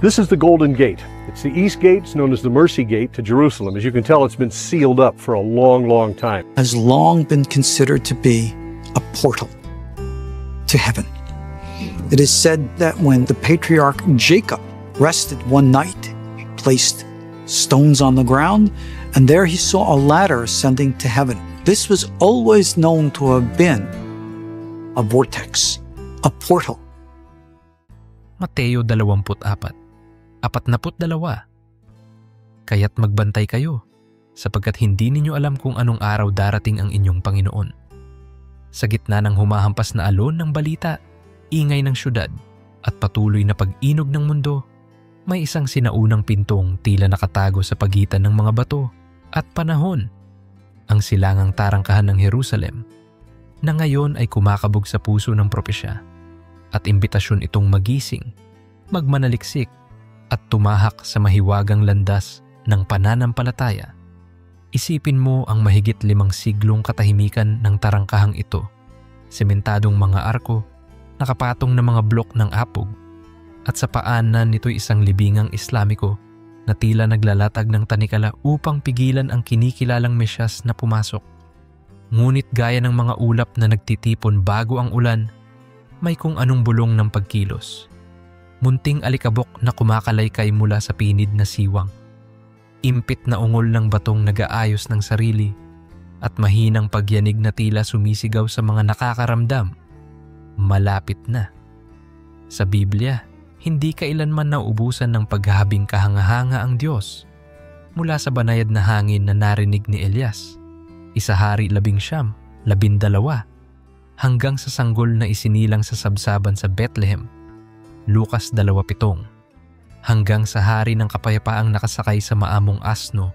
This is the Golden Gate. It's the east gate. It's known as the Mercy Gate to Jerusalem. As you can tell, it's been sealed up for a long, long time. Has long been considered to be a portal to heaven. It is said that when the patriarch Jacob rested one night, he placed stones on the ground, and there he saw a ladder ascending to heaven. This was always known to have been a vortex, a portal. Mateo 24:42. Kaya't magbantay kayo, sapagkat hindi ninyo alam kung anong araw darating ang inyong Panginoon. Sa gitna ng humahampas na alon ng balita, ingay ng syudad, at patuloy na pag-inog ng mundo, may isang sinaunang pintong tila nakatago sa pagitan ng mga bato at panahon, ang silangang tarangkahan ng Jerusalem, na ngayon ay kumakabog sa puso ng propesya, at imbitasyon itong magising, magmanaliksik, at tumahak sa mahiwagang landas ng pananampalataya. Isipin mo ang mahigit 5 siglong katahimikan ng tarangkahang ito, sementadong mga arko, nakapatong na mga blok ng apog, at sa paanan nito'y isang libingang Islamiko na tila naglalatag ng tanikala upang pigilan ang kinikilalang Mesyas na pumasok. Ngunit gaya ng mga ulap na nagtitipon bago ang ulan, may kung anong bulong ng pagkilos. Munting alikabok na kumakalaykay mula sa pinid na siwang. Impit na ungol ng batong nag-aayos ng sarili at mahinang pagyanig na tila sumisigaw sa mga nakakaramdam. Malapit na. Sa Biblia, hindi kailanman nauubusan ng paghahabing kahanga-hanga ang Diyos. Mula sa banayad na hangin na narinig ni Elias, Isa-Hari 19, 12, hanggang sa sanggol na isinilang sa sabsaban sa Bethlehem, Lucas 2:7, hanggang sa hari ng kapayapaang nakasakay sa maamong asno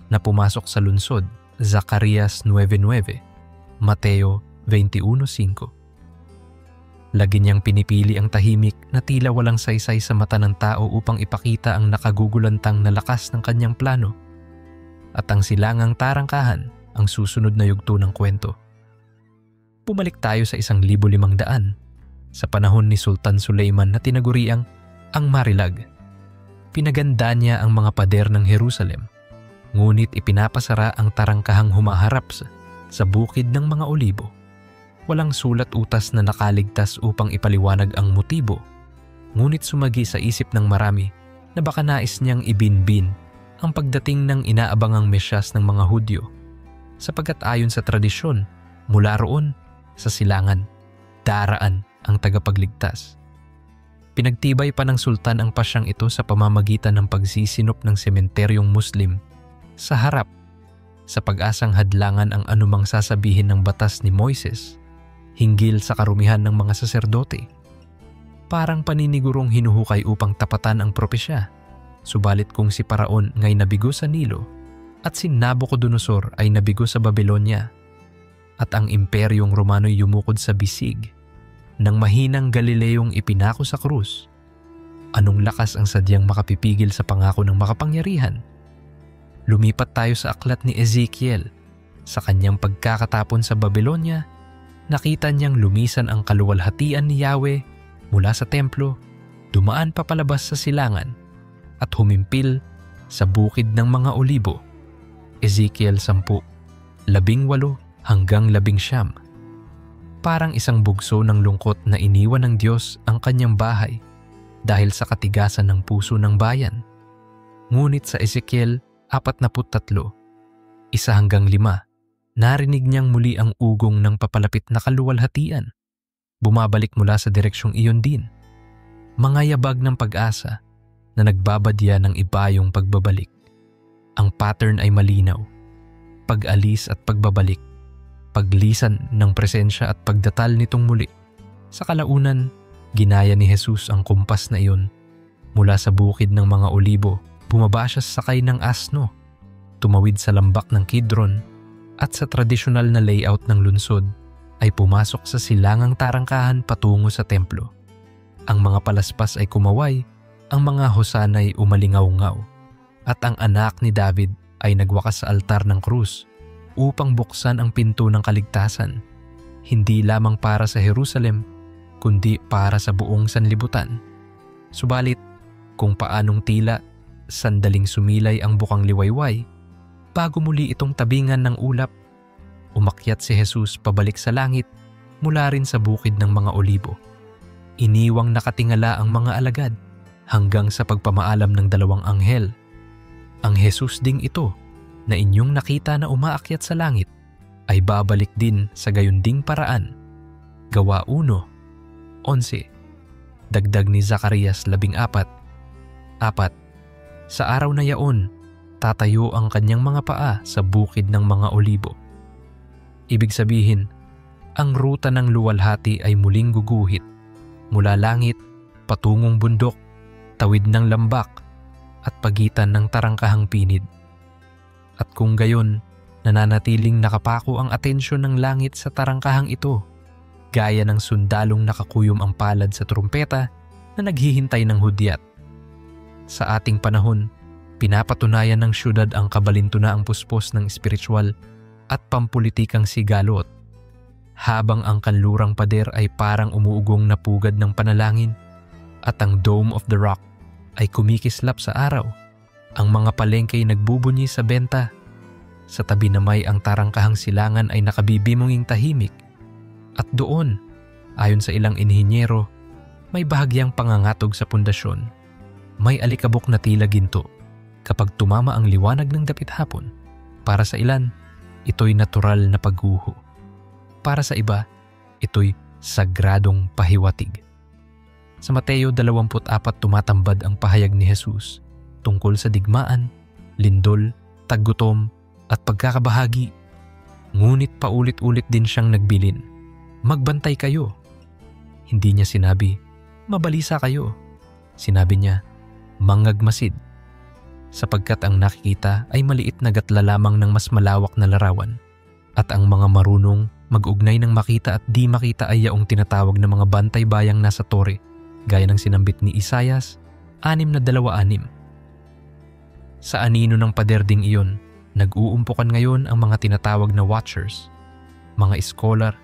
na pumasok sa lungsod, Zacarias 9:9, Mateo 21:5. Lagi niyang pinipili ang tahimik na tila walang saysay sa mata ng tao upang ipakita ang nakagugulantang na lakas ng kanyang plano. At ang silangang tarangkahan ang susunod na yugto ng kwento. Bumalik tayo sa 1500 sa panahon ni Sultan Suleiman na tinaguriang ang Marilag. Pinaganda niya ang mga pader ng Jerusalem, ngunit ipinapasara ang tarangkahang humaharap sa bukid ng mga olibo. Walang sulat utas na nakaligtas upang ipaliwanag ang motibo, ngunit sumagi sa isip ng marami na baka nais niyang ibinbin ang pagdating ng inaabangang Mesyas ng mga Hudyo, sapagkat ayon sa tradisyon, mula roon sa silangan, daraan ang tagapagligtas. Pinagtibay pa ng sultan ang pasyang ito sa pamamagitan ng pagsisinop ng sementeryong Muslim sa harap, sa pag-asang hadlangan ang anumang sasabihin ng batas ni Moises hinggil sa karumihan ng mga saserdote. Parang paninigurong hinuhukay upang tapatan ang propesya. Subalit kung si Paraon nga'y nabigo sa Nilo at si Nabucodonosor ay nabigo sa Babylonia at ang imperyong Romano'y yumukod sa bisig ng mahinang Galileong ipinako sa krus, anong lakas ang sadyang makapipigil sa pangako ng makapangyarihan? Lumipat tayo sa aklat ni Ezekiel. Sa kanyang pagkakatapon sa Babylonia, nakita niyang lumisan ang kaluwalhatian ni Yahweh mula sa templo, dumaan papalabas sa silangan, at humimpil sa bukid ng mga olibo. Ezekiel 10:18 hanggang 19. Parang isang bugso ng lungkot na iniwan ng Diyos ang kanyang bahay dahil sa katigasan ng puso ng bayan. Ngunit sa Ezekiel 43, 1 hanggang 5, narinig niyang muli ang ugong ng papalapit na kaluwalhatian. Bumabalik mula sa direksyong iyon din. Mga yabag ng pag-asa na nagbabadya ng ibayong pagbabalik. Ang pattern ay malinaw. Pag-alis at pagbabalik. Paglisan ng presensya at pagdatal nitong muli. Sa kalaunan, ginaya ni Jesus ang kumpas na iyon. Mula sa bukid ng mga olibo, bumaba siya sa sakay ng asno, tumawid sa lambak ng Kidron, at sa tradisyonal na layout ng lungsod ay pumasok sa silangang tarangkahan patungo sa templo. Ang mga palaspas ay kumaway, ang mga hosanay umalingaw-ngaw, at ang anak ni David ay nagwakas sa altar ng krus upang buksan ang pinto ng kaligtasan, hindi lamang para sa Jerusalem, kundi para sa buong sanlibutan. Subalit, kung paanong tila sandaling sumilay ang bukang liwayway bago muli itong tabingan ng ulap. Umakyat si Jesus pabalik sa langit mula rin sa bukid ng mga olibo. Iniwang nakatingala ang mga alagad hanggang sa pagpamaalam ng dalawang anghel. Ang Jesus ding ito na inyong nakita na umaakyat sa langit ay babalik din sa gayunding paraan. Gawa 1:11. Dagdag ni Zacarias 14. Sa araw na yaon, tatayo ang kanyang mga paa sa bukid ng mga olibo. Ibig sabihin, ang ruta ng luwalhati ay muling guguhit mula langit patungong bundok, tawid ng lambak at pagitan ng tarangkahang pinid. At kung gayon, nananatiling nakapako ang atensyon ng langit sa tarangkahang ito, gaya ng sundalong nakakuyom ang palad sa trumpeta na naghihintay ng hudyat. Sa ating panahon, pinapatunayan ng syudad ang kabalintunaang puspos ng espiritual at pampulitikang sigalot, habang ang kanlurang pader ay parang umuugong na pugad ng panalangin at ang Dome of the Rock ay kumikislap sa araw. Ang mga palengke ay nagbubunyi sa benta. Sa tabi na may ang tarangkahang silangan ay nakabibimunging tahimik. At doon, ayon sa ilang inhinyero, may bahagyang pangangatog sa pundasyon. May alikabok na tila ginto kapag tumama ang liwanag ng dapit hapon. Para sa ilan, ito'y natural na pagguho. Para sa iba, ito'y sagradong pahiwatig. Sa Mateo 24 tumatambad ang pahayag ni Jesus tungkol sa digmaan, lindol, taggutom at pagkakabahagi. Ngunit paulit-ulit din siyang nagbilin, magbantay kayo. Hindi niya sinabi, mabalisa kayo. Sinabi niya, mangagmasid. Sapagkat ang nakikita ay maliit na gatla lamang ng mas malawak na larawan. At ang mga marunong mag-ugnay ng makita at di makita ay yaong tinatawag na mga bantay bayang nasa tore, gaya ng sinambit ni Isaias 6:26. Sa anino ng pader ding iyon, nag-uumpukan ngayon ang mga tinatawag na watchers, mga iskolar,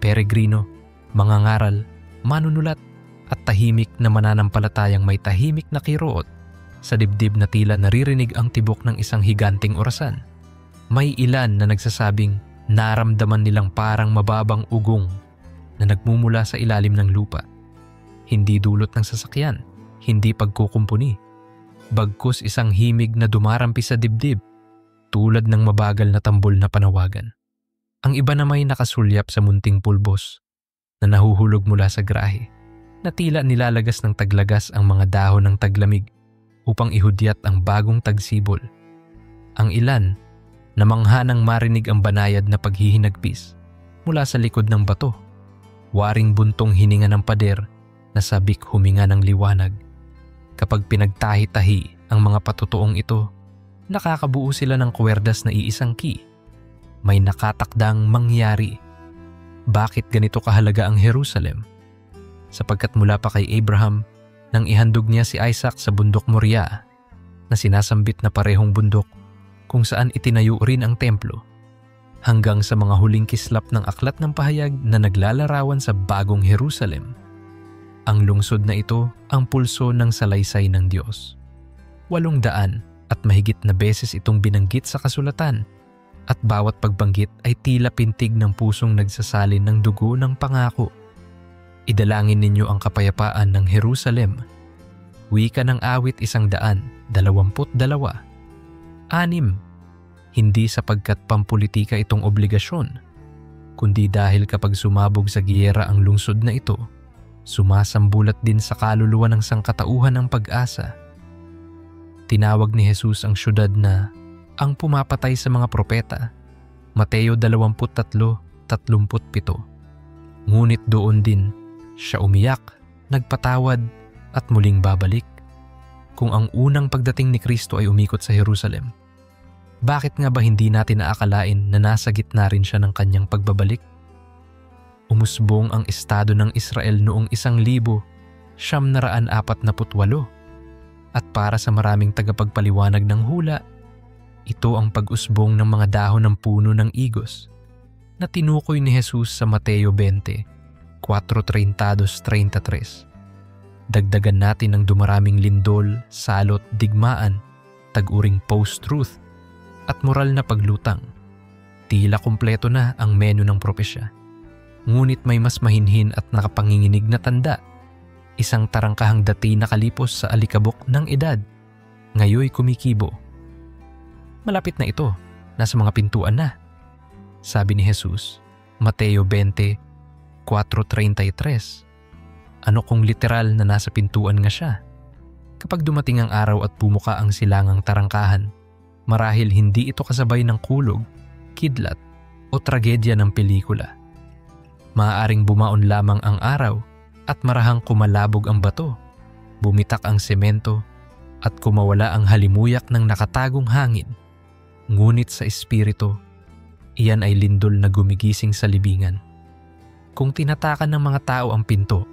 peregrino, mga ngaral, manunulat at tahimik na mananampalatayang may tahimik na kiroot sa dibdib na tila naririnig ang tibok ng isang higanting orasan. May ilan na nagsasabing naramdaman nilang parang mababang ugong na nagmumula sa ilalim ng lupa. Hindi dulot ng sasakyan, hindi pagkukumpuni. Bagkus isang himig na dumarampi sa dibdib, tulad ng mabagal na tambol na panawagan. Ang iba na may nakasulyap sa munting pulbos na nahuhulog mula sa grahe, na tila nilalagas ng taglagas ang mga dahon ng taglamig upang ihudyat ang bagong tagsibol. Ang ilan, namangha nang marinig ang banayad na paghihinagpis mula sa likod ng bato, waring buntong hininga ng pader na sabik huminga ng liwanag. Kapag pinagtahi-tahi ang mga patutuong ito, nakakabuo sila ng kwerdas na iisang key. May nakatakdang mangyari. Bakit ganito kahalaga ang Jerusalem? Sapagkat mula pa kay Abraham, nang ihandog niya si Isaac sa bundok Moriah, na sinasambit na parehong bundok kung saan itinayo rin ang templo, hanggang sa mga huling kislap ng aklat ng pahayag na naglalarawan sa bagong Jerusalem. Ang lungsod na ito ang pulso ng salaysay ng Diyos. 800 at mahigit na beses itong binanggit sa kasulatan, at bawat pagbanggit ay tila pintig ng pusong nagsasalin ng dugo ng pangako. Idalangin ninyo ang kapayapaan ng Jerusalem. Wika ng awit 122. 6. Hindi sapagkat pampulitika itong obligasyon, kundi dahil kapag sumabog sa giyera ang lungsod na ito, sumasambulat din sa kaluluwa ng sangkatauhan ang pag-asa. Tinawag ni Jesus ang syudad na ang pumapatay sa mga propeta, Mateo 23:37. Ngunit doon din, siya umiyak, nagpatawad at muling babalik. Kung ang unang pagdating ni Kristo ay umikot sa Jerusalem, bakit nga ba hindi natin naakalain na nasa gitna rin siya ng kanyang pagbabalik? Umusbong ang estado ng Israel noong 1948, at para sa maraming tagapagpaliwanag ng hula, ito ang pag-usbong ng mga dahon ng puno ng igos na tinukoy ni Jesus sa Mateo 20:4-33. Dagdagan natin ng dumaraming lindol, salot, digmaan, tag-uring post-truth, at moral na paglutang. Tila kumpleto na ang menu ng propesya. Ngunit may mas mahinhin at nakapanginginig na tanda. Isang tarangkahang dati nakalipos sa alikabok ng edad. Ngayoy kumikibo. Malapit na ito, nasa mga pintuan na. Sabi ni Jesus, Mateo 20:4-33. Ano kung literal na nasa pintuan nga siya? Kapag dumating ang araw at bumuka ang silangang tarangkahan, marahil hindi ito kasabay ng kulog, kidlat o tragedya ng pelikula. Maaaring bumaon lamang ang araw at marahang kumalabog ang bato, bumitak ang semento at kumawala ang halimuyak ng nakatagong hangin. Ngunit sa espiritu, iyan ay lindol na gumigising sa libingan. Kung tinatakan ng mga tao ang pinto,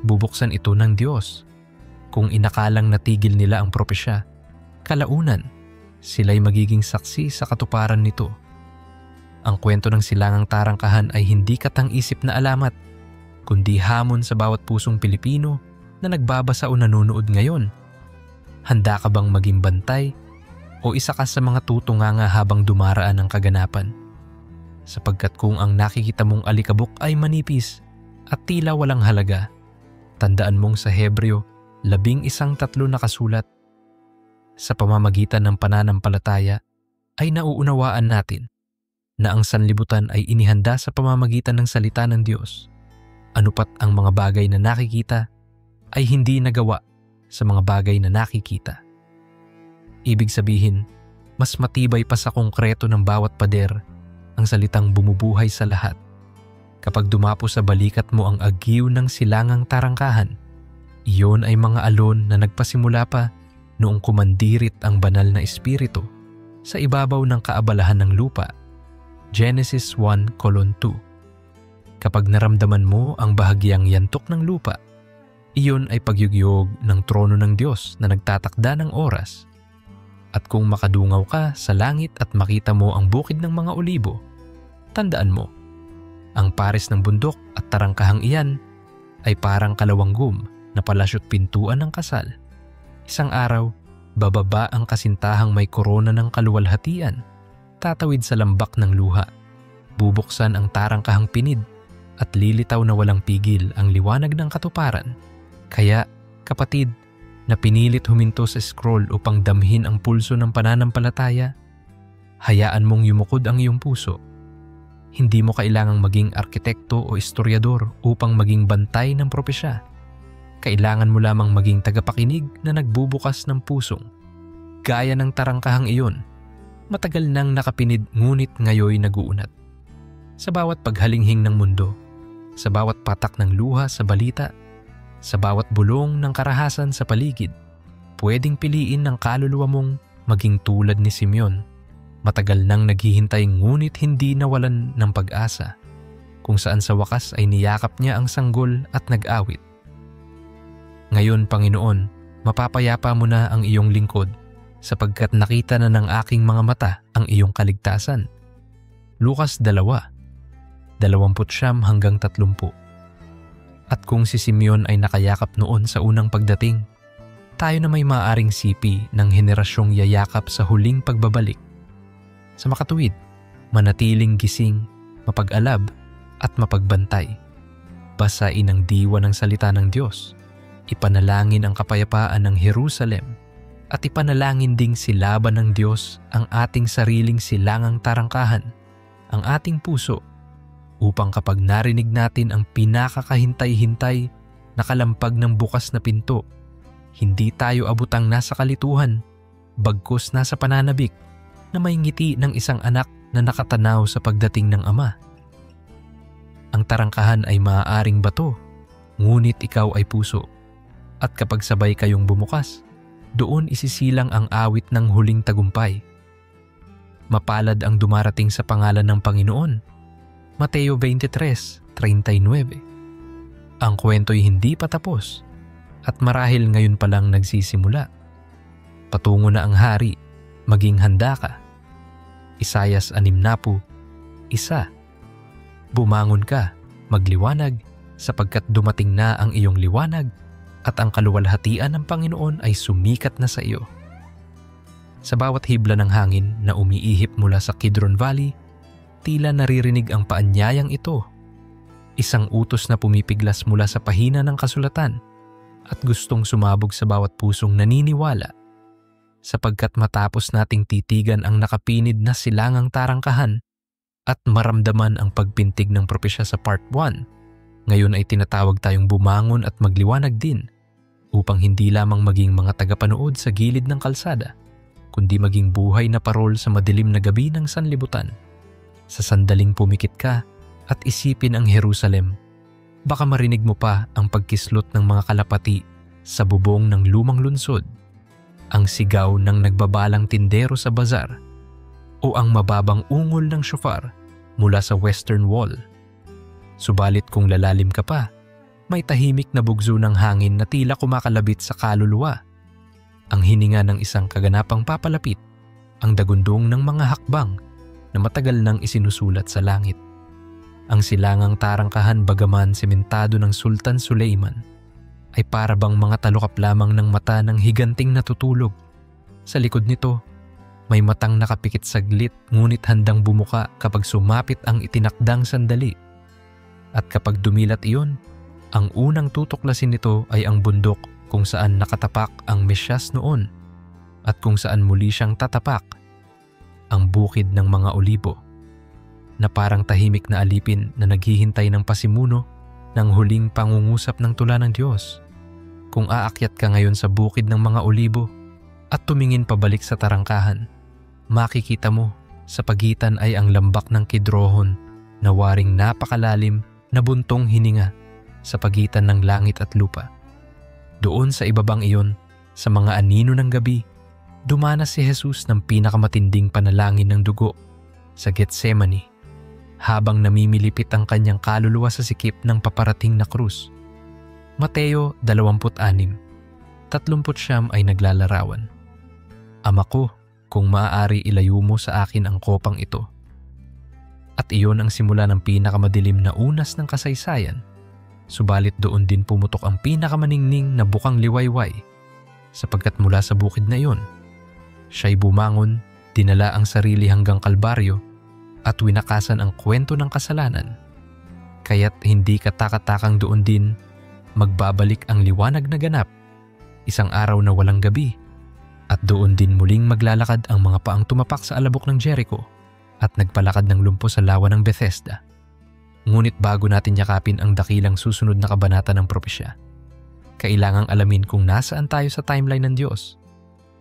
bubuksan ito ng Diyos. Kung inakalang natigil nila ang propesya, kalaunan, sila'y magiging saksi sa katuparan nito. Ang kwento ng silangang tarangkahan ay hindi katang-isip na alamat, kundi hamon sa bawat pusong Pilipino na nagbabasa o nanonood ngayon. Handa ka bang maging bantay o isa ka sa mga tutunganga habang dumaraan ang kaganapan? Sapagkat kung ang nakikita mong alikabok ay manipis at tila walang halaga, tandaan mong sa Hebreo 11:3 nakasulat, sa pamamagitan ng pananampalataya ay nauunawaan natin na ang sanlibutan ay inihanda sa pamamagitan ng salita ng Diyos. Anupat ang mga bagay na nakikita ay hindi nagawa sa mga bagay na nakikita. Ibig sabihin, mas matibay pa sa konkreto ng bawat pader ang salitang bumubuhay sa lahat. Kapag dumapo sa balikat mo ang agiw ng silangang tarangkahan, iyon ay mga alon na nagpasimula pa noong kumandirit ang banal na espiritu sa ibabaw ng kaabalahan ng lupa. Genesis 1:2. Kapag naramdaman mo ang bahagyang yantok ng lupa, iyon ay pagyugyog ng trono ng Diyos na nagtatakda ng oras. At kung makadungaw ka sa langit at makita mo ang bukid ng mga olibo, tandaan mo, ang pares ng bundok at tarangkahang iyan ay parang kalawanggom na palasyot pintuan ng kasal. Isang araw, bababa ang kasintahang may korona ng kaluwalhatian, tatawid sa lambak ng luha. Bubuksan ang tarangkahang pinid at lilitaw na walang pigil ang liwanag ng katuparan. Kaya, kapatid, na pinilit huminto sa scroll upang damhin ang pulso ng pananampalataya, hayaan mong yumukod ang iyong puso. Hindi mo kailangang maging arkitekto o istoryador upang maging bantay ng propesya. Kailangan mo lamang maging tagapakinig na nagbubukas ng pusong. Gaya ng tarangkahang iyon, matagal nang nakapinid ngunit ngayoy naguunat. Sa bawat paghalinghing ng mundo, sa bawat patak ng luha sa balita, sa bawat bulong ng karahasan sa paligid, pwedeng piliin ng kaluluwa mong maging tulad ni Simeon. Matagal nang naghihintay ngunit hindi nawalan ng pag-asa, kung saan sa wakas ay niyakap niya ang sanggol at nag-awit. Ngayon, Panginoon, mapapayapa mo na ang iyong lingkod sapagkat nakita na ng aking mga mata ang iyong kaligtasan. Lukas 2:29-30. At kung si Simeon ay nakayakap noon sa unang pagdating, tayo na may maaaring sipi ng henerasyong yayakap sa huling pagbabalik. Sa makatuwid, manatiling gising, mapag-alab at mapagbantay. Basain ang diwa ng salita ng Diyos. Ipanalangin ang kapayapaan ng Jerusalem at ipanalangin ding silaban ng Diyos ang ating sariling silangang tarangkahan, ang ating puso, upang kapag narinig natin ang pinakakahintay-hintay na kalampag ng bukas na pinto, hindi tayo abutang nasa kalituhan, bagkus nasa pananabik na may ngiti ng isang anak na nakatanaw sa pagdating ng Ama. Ang tarangkahan ay maaaring bato, ngunit ikaw ay puso. At kapag sabay kayong bumukas, doon isisilang ang awit ng huling tagumpay. Mapalad ang dumarating sa pangalan ng Panginoon. Mateo 23:39. Ang kwento'y hindi pa tapos at marahil ngayon pa lang nagsisimula. Patungo na ang hari, maging handa ka. Isayas 60:1. Bumangon ka, magliwanag, sapagkat dumating na ang iyong liwanag at ang kaluwalhatian ng Panginoon ay sumikat na sa iyo. Sa bawat hibla ng hangin na umiihip mula sa Kidron Valley, tila naririnig ang paanyayang ito. Isang utos na pumipiglas mula sa pahina ng kasulatan at gustong sumabog sa bawat pusong naniniwala. Sapagkat matapos nating titigan ang nakapinid na silangang tarangkahan at maramdaman ang pagpintig ng propesya sa part 1, ngayon ay tinatawag tayong bumangon at magliwanag din upang hindi lamang maging mga tagapanood sa gilid ng kalsada, kundi maging buhay na parol sa madilim na gabi ng sanlibutan. Sa sandaling pumikit ka at isipin ang Jerusalem, baka marinig mo pa ang pagkislot ng mga kalapati sa bubong ng lumang lungsod, ang sigaw ng nagbabalang tindero sa bazar, o ang mababang ungol ng shofar mula sa Western Wall. Subalit kung lalalim ka pa, may tahimik na bugso ng hangin na tila kumakalabit sa kaluluwa. Ang hininga ng isang kaganapang papalapit, ang dagundong ng mga hakbang na matagal nang isinusulat sa langit. Ang silangang tarangkahan bagaman sementado ng Sultan Suleiman ay para bang mga talukap lamang ng mata ng higanting natutulog. Sa likod nito, may matang nakapikit saglit ngunit handang bumuka kapag sumapit ang itinakdang sandali. At kapag dumilat iyon, ang unang tutuklasin nito ay ang bundok kung saan nakatapak ang Mesyas noon at kung saan muli siyang tatapak, ang bukid ng mga olibo, na parang tahimik na alipin na naghihintay ng pasimuno ng huling pangungusap ng tula ng Diyos. Kung aakyat ka ngayon sa bukid ng mga olibo at tumingin pabalik sa tarangkahan, makikita mo sa pagitan ay ang lambak ng Kidrohon na waring napakalalim na buntong hininga sa pagitan ng langit at lupa. Doon sa ibabang iyon, sa mga anino ng gabi, dumanas si Jesus ng pinakamatinding panalangin ng dugo sa Getsemani habang namimilipit ang kanyang kaluluwa sa sikip ng paparating na krus. Mateo 26, 39 ay naglalarawan. Ama ko, kung maaari ilayo mo sa akin ang kopang ito. At iyon ang simula ng pinakamadilim na unas ng kasaysayan, subalit doon din pumutok ang pinakamaningning na bukang liwayway, sapagkat mula sa bukid na iyon, siya'y bumangon, dinala ang sarili hanggang Kalbaryo at winakasan ang kwento ng kasalanan. Kaya't hindi katakatakang doon din magbabalik ang liwanag na ganap, isang araw na walang gabi, at doon din muling maglalakad ang mga paang tumapak sa alabok ng Jericho at nagpalakad ng lumpo sa lawa ng Bethesda. Ngunit bago natin yakapin ang dakilang susunod na kabanata ng propesya, kailangang alamin kung nasaan tayo sa timeline ng Diyos,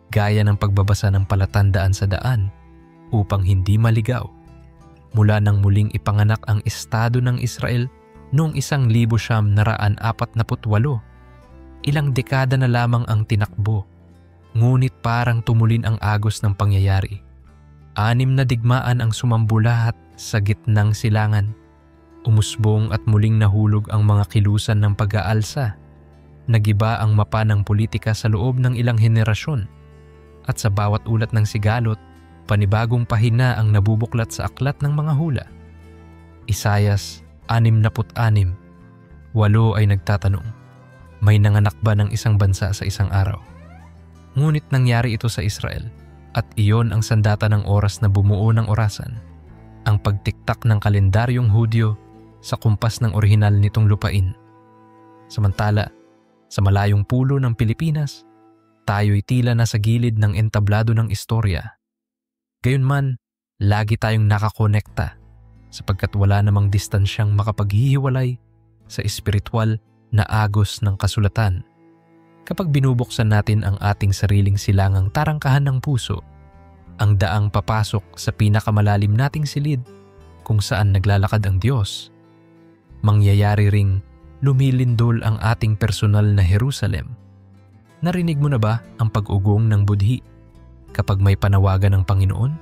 gaya ng pagbabasa ng palatandaan sa daan upang hindi maligaw. Mula nang muling ipanganak ang estado ng Israel noong 1948, ilang dekada na lamang ang tinakbo, ngunit parang tumulin ang agos ng pangyayari. 6 na digmaan ang sumambulahat sa gitnang silangan. Umusbong at muling nahulog ang mga kilusan ng pag-aalsa. Nagiba ang mapa ng politika sa loob ng ilang henerasyon. At sa bawat ulat ng sigalot, panibagong pahina ang nabubuklat sa aklat ng mga hula. Isayas 66, 8 ay nagtatanong, may nanganak ba ng isang bansa sa isang araw? Ngunit nangyari ito sa Israel, at iyon ang sandata ng oras na bumuo ng orasan, ang pagtiktak ng kalendaryong Hudyo sa kumpas ng orihinal nitong lupain. Samantala, sa malayong pulo ng Pilipinas, tayo'y tila nasa gilid ng entablado ng istorya. Gayunman, lagi tayong nakakonekta sapagkat wala namang distansyang makapaghihiwalay sa espiritual na agos ng kasulatan. Kapag binubuksan natin ang ating sariling silangang tarangkahan ng puso, ang daang papasok sa pinakamalalim nating silid kung saan naglalakad ang Diyos, mangyayari ring lumilindol ang ating personal na Jerusalem. Narinig mo na ba ang pag-ugong ng budhi kapag may panawagan ng Panginoon?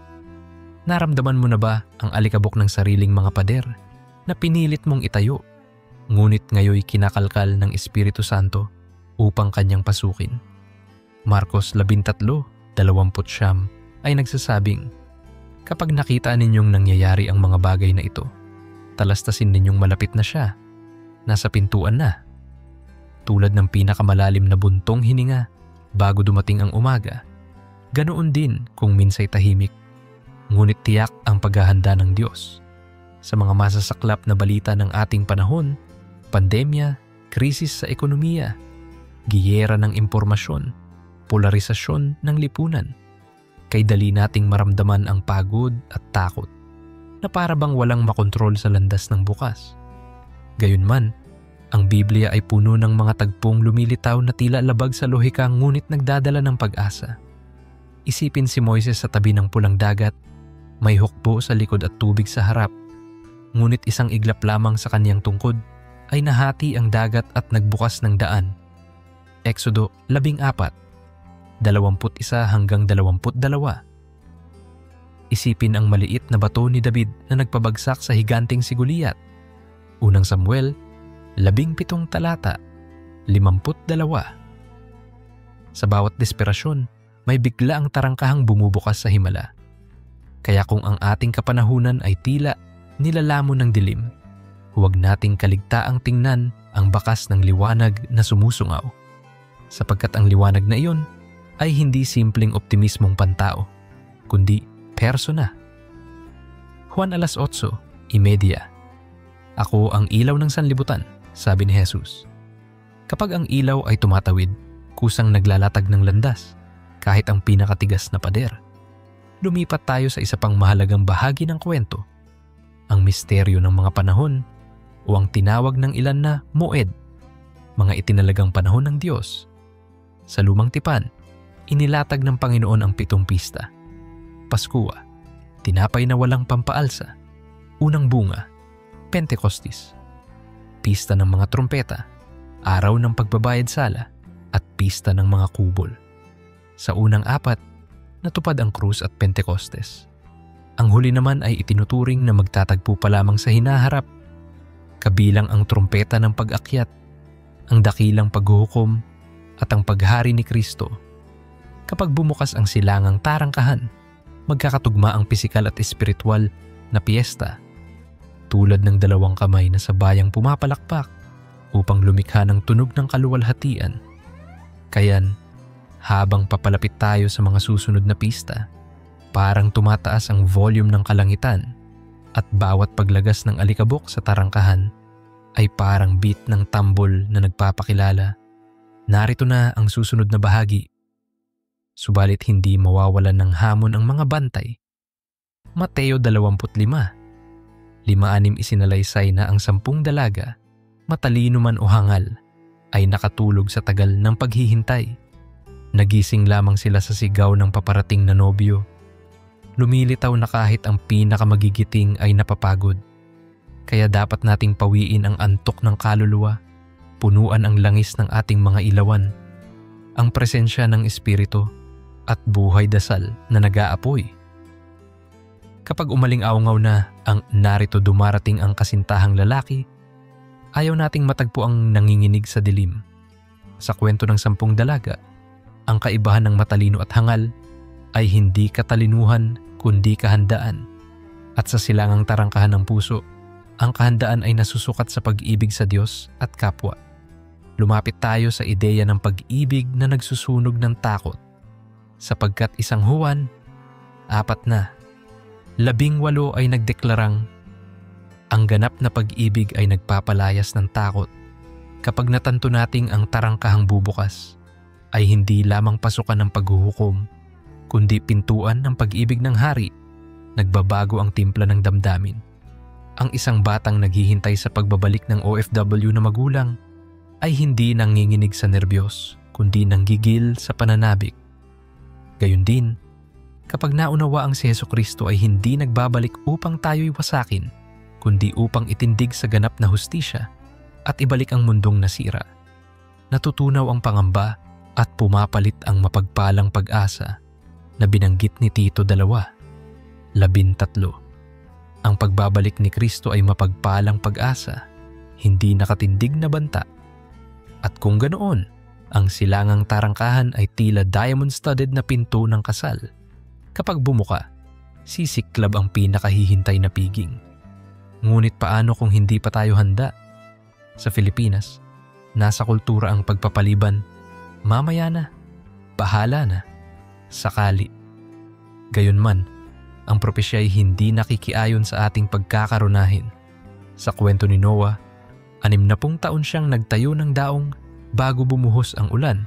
Naramdaman mo na ba ang alikabok ng sariling mga pader na pinilit mong itayo, ngunit ngayoy kinakalkal ng Espiritu Santo upang kanyang pasukin? Marcos 13:29 ay nagsasabing, kapag nakita ninyong nangyayari ang mga bagay na ito, talastasin ninyong malapit na siya, nasa pintuan na. Tulad ng pinakamalalim na buntong hininga bago dumating ang umaga, ganoon din kung minsay tahimik, ngunit tiyak ang paghahanda ng Diyos. Sa mga masasaklap na balita ng ating panahon, pandemya, krisis sa ekonomiya, giyera ng impormasyon, polarisasyon ng lipunan, kay dali nating maramdaman ang pagod at takot na para bang walang makontrol sa landas ng bukas. Gayunman, ang Biblia ay puno ng mga tagpong lumilitaw na tila labag sa lohika ngunit nagdadala ng pag-asa. Isipin si Moises sa tabi ng pulang dagat, may hukbo sa likod at tubig sa harap, ngunit isang iglap lamang sa kaniyang tungkod ay nahati ang dagat at nagbukas ng daan. Exodo 14, 21 hanggang 22. Isipin ang maliit na bato ni David na nagpabagsak sa higanting si Goliat. Unang Samuel 17 talata 52. Sa bawat desperasyon, may bigla ang tarangkahang bumubukas sa himala. Kaya kung ang ating kapanahunan ay tila nilalamon ng dilim, huwag nating kaligtaang tingnan ang bakas ng liwanag na sumusungaw. Sapagkat ang liwanag na iyon ay hindi simpleng optimismong pantao, kundi persona. Juan 8:30. Ako ang ilaw ng sanlibutan, sabi ni Jesus. Kapag ang ilaw ay tumatawid, kusang naglalatag ng landas, kahit ang pinakatigas na pader. Lumipat tayo sa isa pang mahalagang bahagi ng kwento, ang misteryo ng mga panahon o ang tinawag ng ilan na Moed, mga itinalagang panahon ng Diyos. Sa Lumang Tipan, inilatag ng Panginoon ang 7 pista. Paskua, tinapay na walang pampaalsa. Unang bunga, Pentecostes. Pista ng mga trumpeta, araw ng pagbabayad sala, at pista ng mga kubol. Sa unang 4, natupad ang krus at Pentecostes. Ang huli naman ay itinuturing na magtatagpo pa lamang sa hinaharap, kabilang ang trumpeta ng pag-akyat, ang dakilang paghuhukom, at ang paghari ni Kristo. Kapag bumukas ang silangang tarangkahan, magkakatugma ang pisikal at espiritual na piyesta, tulad ng 2 kamay na sabayang pumapalakpak upang lumikha ng tunog ng kaluwalhatian. Kayan, habang papalapit tayo sa mga susunod na pista, parang tumataas ang volume ng kalangitan at bawat paglagas ng alikabok sa tarangkahan ay parang beat ng tambol na nagpapakilala. Narito na ang susunod na bahagi. Subalit hindi mawawalan ng hamon ang mga bantay. Mateo 25. 5-6 isinalaysay na ang 10 dalaga, matalino man o hangal, ay nakatulog sa tagal ng paghihintay. Nagising lamang sila sa sigaw ng paparating na nobyo. Lumilitaw na kahit ang pinakamagigiting ay napapagod. Kaya dapat nating pawiin ang antok ng kaluluwa, punuan ang langis ng ating mga ilawan, ang presensya ng Espiritu, at buhay dasal na nag-aapoy. Kapag umaling-aungaw na ang narito dumarating ang kasintahang lalaki, ayaw nating matagpo ang nanginginig sa dilim. Sa kwento ng 10 dalaga, ang kaibahan ng matalino at hangal ay hindi katalinuhan kundi kahandaan. At sa silangang tarangkahan ng puso, ang kahandaan ay nasusukat sa pag-ibig sa Diyos at kapwa. Lumapit tayo sa ideya ng pag-ibig na nagsusunog ng takot, sapagkat 1 Juan 4:18 ay nagdeklarang, ang ganap na pag-ibig ay nagpapalayas ng takot. Kapag natanto nating ang tarangkahang bubukas, ay hindi lamang pasukan ng paghuhukom, kundi pintuan ng pag-ibig ng hari. Nagbabago ang timpla ng damdamin. Ang isang batang naghihintay sa pagbabalik ng OFW na magulang ay hindi nanginginig sa nerbiyos, kundi nanggigil sa pananabik. Gayun din, kapag naunawaang si Hesukristo ay hindi nagbabalik upang tayo'y wasakin, kundi upang itindig sa ganap na hustisya at ibalik ang mundong nasira. Natutunaw ang pangamba at pumapalit ang mapagpalang pag-asa na binanggit ni Tito 2:13. Ang pagbabalik ni Kristo ay mapagpalang pag-asa, hindi nakatindig na banta. At kung ganoon, ang silangang tarangkahan ay tila diamond-studded na pinto ng kasal. Kapag bumuka, sisiklab ang pinakahihintay na piging. Ngunit paano kung hindi pa tayo handa? Sa Pilipinas, nasa kultura ang pagpapaliban, mamaya na, bahala na, sakali. Gayunman, ang propesya ay hindi nakikiayon sa ating pagkakaronahin. Sa kwento ni Noah, 60 taon siyang nagtayo ng daong bago bumuhos ang ulan,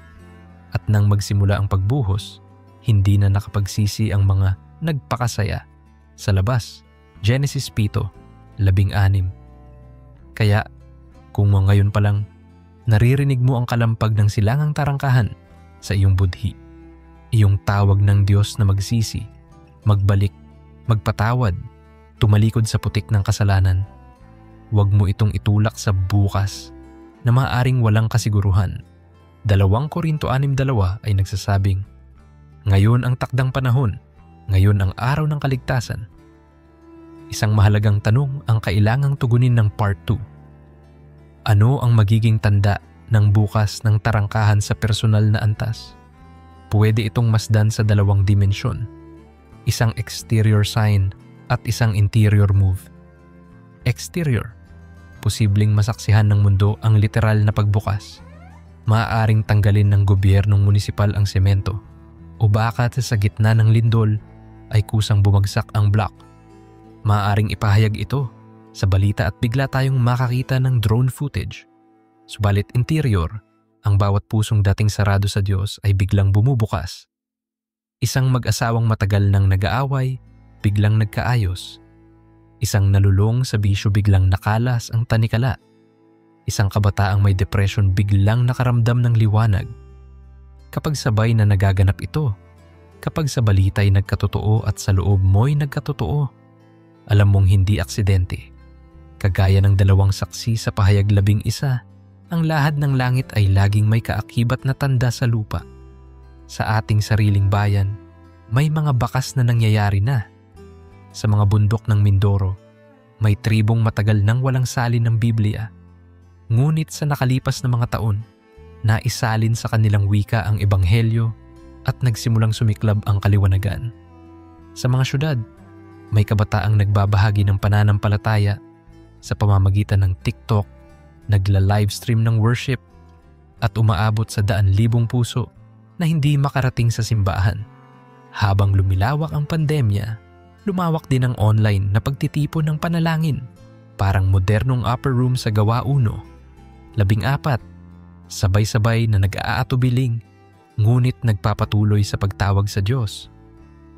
at nang magsimula ang pagbuhos, hindi na nakapagsisi ang mga nagpakasaya. Sa labas, Genesis 7:16. Kaya, kung ngayon pa lang, naririnig mo ang kalampag ng silangang tarangkahan sa iyong budhi, iyong tawag ng Diyos na magsisi, magbalik, magpatawad, tumalikod sa putik ng kasalanan, huwag mo itong itulak sa bukas na maaaring walang kasiguruhan. 2 Korinto 6:2 ay nagsasabing, ngayon ang takdang panahon, ngayon ang araw ng kaligtasan. Isang mahalagang tanong ang kailangang tugunin ng part 2. Ano ang magiging tanda ng bukas ng tarangkahan sa personal na antas? Pwede itong masdan sa 2 dimensyon, isang exterior sign at isang interior move. Exterior, posibleng masaksihan ng mundo ang literal na pagbukas. Maaaring tanggalin ng gobyernong munisipal ang semento, o baka sa gitna ng lindol ay kusang bumagsak ang block. Maaaring ipahayag ito sa balita at bigla tayong makakita ng drone footage. Subalit interior, ang bawat pusong dating sarado sa Diyos ay biglang bumubukas. Isang mag-asawang matagal nang nag-aaway, biglang nagkaayos. Isang nalulong sa bisyo biglang nakalas ang tanikala. Isang kabataang may depression biglang nakaramdam ng liwanag. Kapag sabay na nagaganap ito, kapag sa balita'y nagkatotoo at sa loob mo'y nagkatotoo, alam mong hindi aksidente. Kagaya ng 2 saksi sa pahayag 11, ang lahad ng langit ay laging may kaakibat na tanda sa lupa. Sa ating sariling bayan, may mga bakas na nangyayari na. Sa mga bundok ng Mindoro, may tribong matagal nang walang salin ng Biblia. Ngunit sa nakalipas na mga taon, naisalin sa kanilang wika ang ebanghelyo at nagsimulang sumiklab ang kaliwanagan. Sa mga syudad, may kabataang nagbabahagi ng pananampalataya sa pamamagitan ng TikTok, nagla-livestream ng worship at umaabot sa 100,000 puso na hindi makarating sa simbahan. Habang lumilawak ang pandemya, lumawak din ang online na pagtitipon ng panalangin, parang modernong upper room sa Gawa 1. 14, sabay-sabay na nag-aatubiling, ngunit nagpapatuloy sa pagtawag sa Diyos.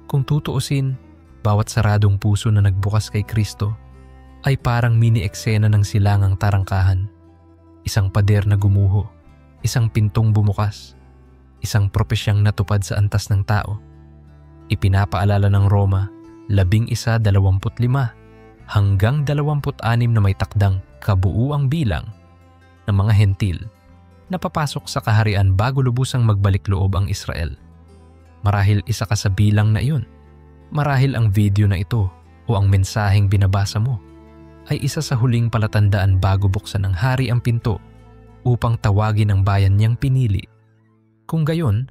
Kung tutuusin, bawat saradong puso na nagbukas kay Kristo ay parang mini-eksena ng silangang tarangkahan. Isang pader na gumuho, isang pintong bumukas, isang propesyang natupad sa antas ng tao. Ipinapaalala ng Roma 11:25 hanggang 26 na may takdang kabuuang bilang ng mga hentil na papasok sa kaharian bago lubusang magbalik loob ang Israel. Marahil isa ka sa bilang na iyon. Marahil ang video na ito o ang mensaheng binabasa mo ay isa sa huling palatandaan bago buksan ng hari ang pinto upang tawagin ang bayan niyang pinili. Kung gayon,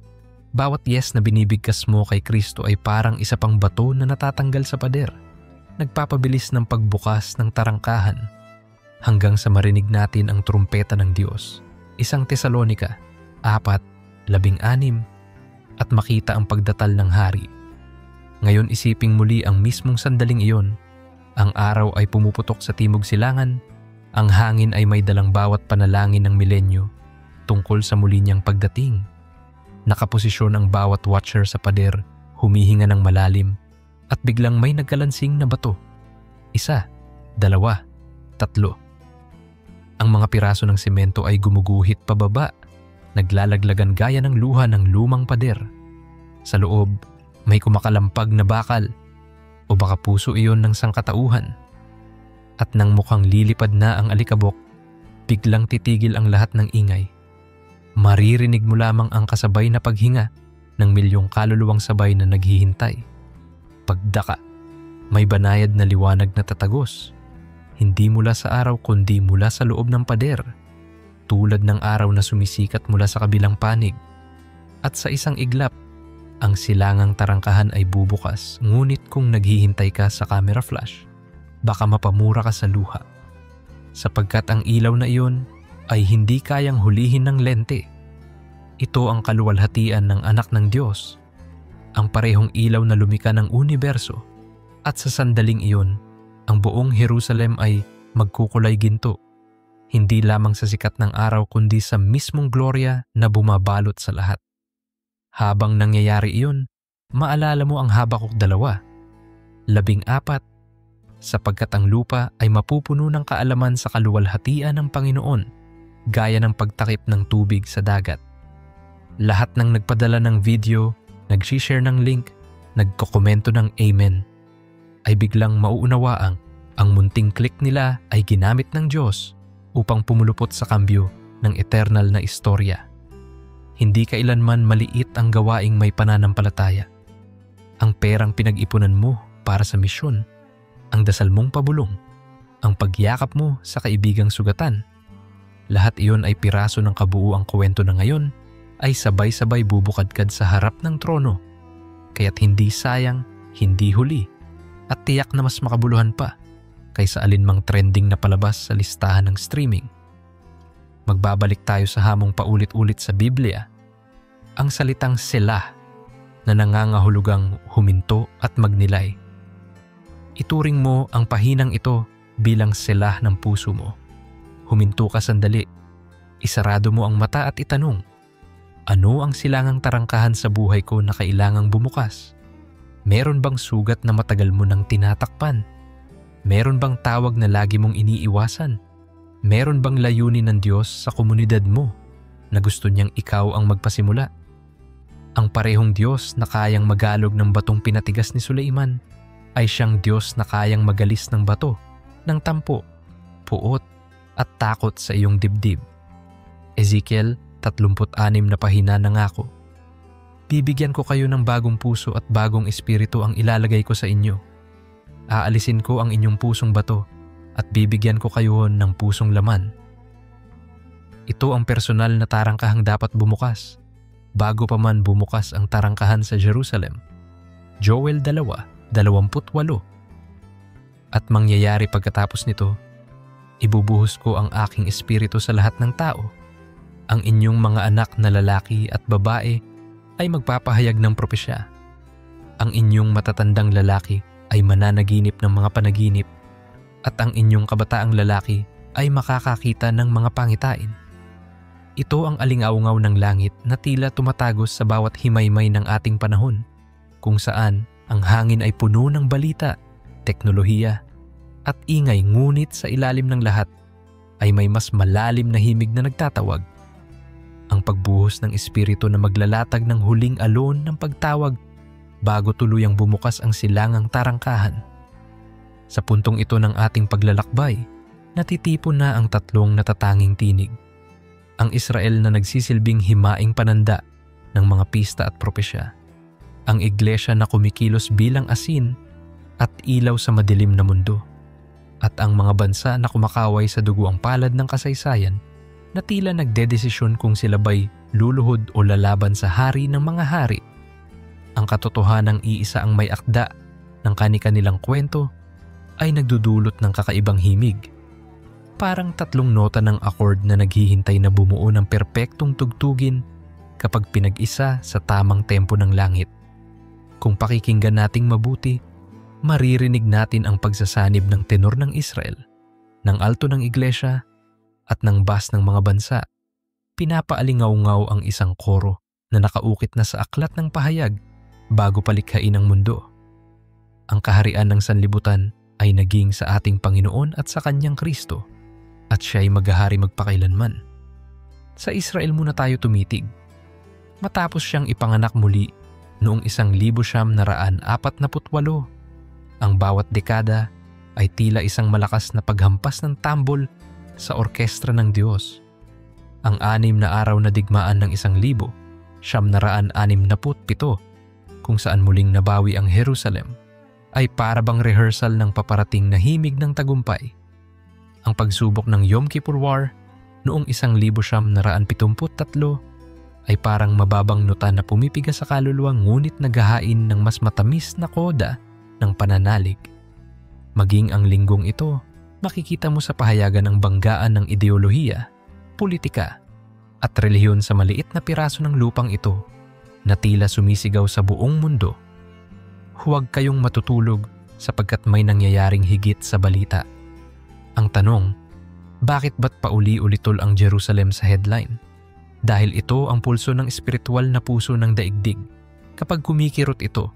bawat yes na binibigkas mo kay Kristo ay parang isa pang bato na natatanggal sa pader, nagpapabilis ng pagbukas ng tarangkahan hanggang sa marinig natin ang trumpeta ng Diyos. 1 Tesalonica 4:16 at makita ang pagdatal ng hari. Ngayon isiping muli ang mismong sandaling iyon. Ang araw ay pumuputok sa timog silangan, ang hangin ay may dalang bawat panalangin ng milenyo tungkol sa muli niyang pagdating. Nakaposisyon ang bawat watcher sa pader, humihinga ng malalim, at biglang may nagkalansing na bato. 1, 2, 3. Ang mga piraso ng semento ay gumuguhit pababa, naglalaglagan gaya ng luha ng lumang pader. Sa loob, may kumakalampag na bakal, o baka puso iyon ng sangkatauhan. At nang mukhang lilipad na ang alikabok, biglang titigil ang lahat ng ingay. Maririnig mo lamang ang kasabay na paghinga ng milyong kaluluwang sabay na naghihintay. Pagdaka, may banayad na liwanag na tatagos, hindi mula sa araw kundi mula sa loob ng pader, tulad ng araw na sumisikat mula sa kabilang panig. At sa isang iglap, ang silangang tarangkahan ay bubukas, ngunit kung naghihintay ka sa camera flash, baka mapamura ka sa luha. Sapagkat ang ilaw na iyon ay hindi kayang hulihin ng lente. Ito ang kaluwalhatian ng anak ng Diyos, ang parehong ilaw na lumika ng universo, at sa sandaling iyon, ang buong Jerusalem ay magkukulay ginto, hindi lamang sa sikat ng araw kundi sa mismong gloria na bumabalot sa lahat. Habang nangyayari iyon, maalala mo ang Habakuk 2:14, sapagkat ang lupa ay mapupuno ng kaalaman sa kaluwalhatian ng Panginoon, gaya ng pagtakip ng tubig sa dagat. Lahat ng nagpadala ng video, nag-share ng link, nagkokomento ng Amen, ay biglang mauunawaang ang munting click nila ay ginamit ng Diyos upang pumulupot sa kambyo ng eternal na istorya. Hindi kailanman maliit ang gawaing may pananampalataya. Ang perang pinag-ipunan mo para sa misyon, ang dasal mong pabulong, ang pagyakap mo sa kaibigang sugatan, lahat iyon ay piraso ng kabuuang kwento na ngayon ay sabay-sabay bubukadkad sa harap ng trono, kaya't hindi sayang, hindi huli, at tiyak na mas makabuluhan pa kaysa alinmang trending na palabas sa listahan ng streaming. Magbabalik tayo sa hamong paulit-ulit sa Biblia, ang salitang Selah na nangangahulugang huminto at magnilay. Ituring mo ang pahinang ito bilang selah ng puso mo. Huminto ka sandali, isarado mo ang mata at itanong, ano ang silangang tarangkahan sa buhay ko na kailangang bumukas? Meron bang sugat na matagal mo nang tinatakpan? Meron bang tawag na lagi mong iniiwasan? Meron bang layunin ng Diyos sa komunidad mo na gusto niyang ikaw ang magpasimula? Ang parehong Diyos na kayang magalog ng batong pinatigas ni Sulaiman ay siyang Diyos na kayang magalis ng bato, ng tampo, puot at takot sa iyong dibdib. Ezekiel 36 na pahina nangako, bibigyan ko kayo ng bagong puso at bagong espiritu ang ilalagay ko sa inyo. Aalisin ko ang inyong pusong bato at bibigyan ko kayo ng pusong laman. Ito ang personal na tarangkahang dapat bumukas bago pa man bumukas ang tarangkahan sa Jerusalem. Joel 2:28. At mangyayari pagkatapos nito, ibubuhos ko ang aking espiritu sa lahat ng tao. Ang inyong mga anak na lalaki at babae ay magpapahayag ng propesya. Ang inyong matatandang lalaki ay mananaginip ng mga panaginip, at ang inyong kabataang lalaki ay makakakita ng mga pangitain. Ito ang alingaungaw ng langit na tila tumatagos sa bawat himaymay ng ating panahon, kung saan ang hangin ay puno ng balita, teknolohiya, at ingay, ngunit sa ilalim ng lahat ay may mas malalim na himig na nagtatawag. Ang pagbuhos ng espiritu na maglalatag ng huling alon ng pagtawag bago tuluyang bumukas ang silangang tarangkahan. Sa puntong ito ng ating paglalakbay, natitipon na ang tatlong natatanging tinig. Ang Israel na nagsisilbing himaing pananda ng mga pista at propesya. Ang iglesia na kumikilos bilang asin at ilaw sa madilim na mundo. At ang mga bansa na kumakaway sa duguang palad ng kasaysayan na tila nagdedesisyon kung sila ba'y luluhod o lalaban sa hari ng mga hari. Ang katotohanang iisa ang may akda ng kani-kanilang kwento ay nagdudulot ng kakaibang himig. Parang tatlong nota ng accord na naghihintay na bumuo ng perpektong tugtugin kapag pinag-isa sa tamang tempo ng langit. Kung pakikinggan nating mabuti, maririnig natin ang pagsasanib ng tenor ng Israel, ng alto ng iglesia, at ng bass ng mga bansa. Pinapaalingaw-ngaw ang isang koro na nakaukit na sa aklat ng pahayag bago palikhain ang mundo. Ang kaharian ng sanlibutan ay naging sa ating Panginoon at sa Kanyang Kristo, at Siya'y maghahari magpakailanman. Sa Israel muna tayo tumitig. Matapos siyang ipanganak muli noong 1948, ang bawat dekada ay tila isang malakas na paghampas ng tambol sa orkestra ng Diyos. Ang 6 na araw na digmaan ng 1967, kung saan muling nabawi ang Jerusalem, ay para bang rehearsal ng paparating na himig ng tagumpay. Ang pagsubok ng Yom Kippur War noong 1973 ay parang mababang nota na pumipiga sa kaluluwa ngunit naghahain ng mas matamis na koda ng pananalig. Maging ang linggong ito, makikita mo sa pahayagan ng banggaan ng ideolohiya politika, at relihiyon sa maliit na piraso ng lupang ito na tila sumisigaw sa buong mundo. Huwag kayong matutulog sapagkat may nangyayaring higit sa balita. Ang tanong, bakit ba't pauli-ulitol ang Jerusalem sa headline? Dahil ito ang pulso ng espiritual na puso ng daigdig. Kapag kumikirot ito,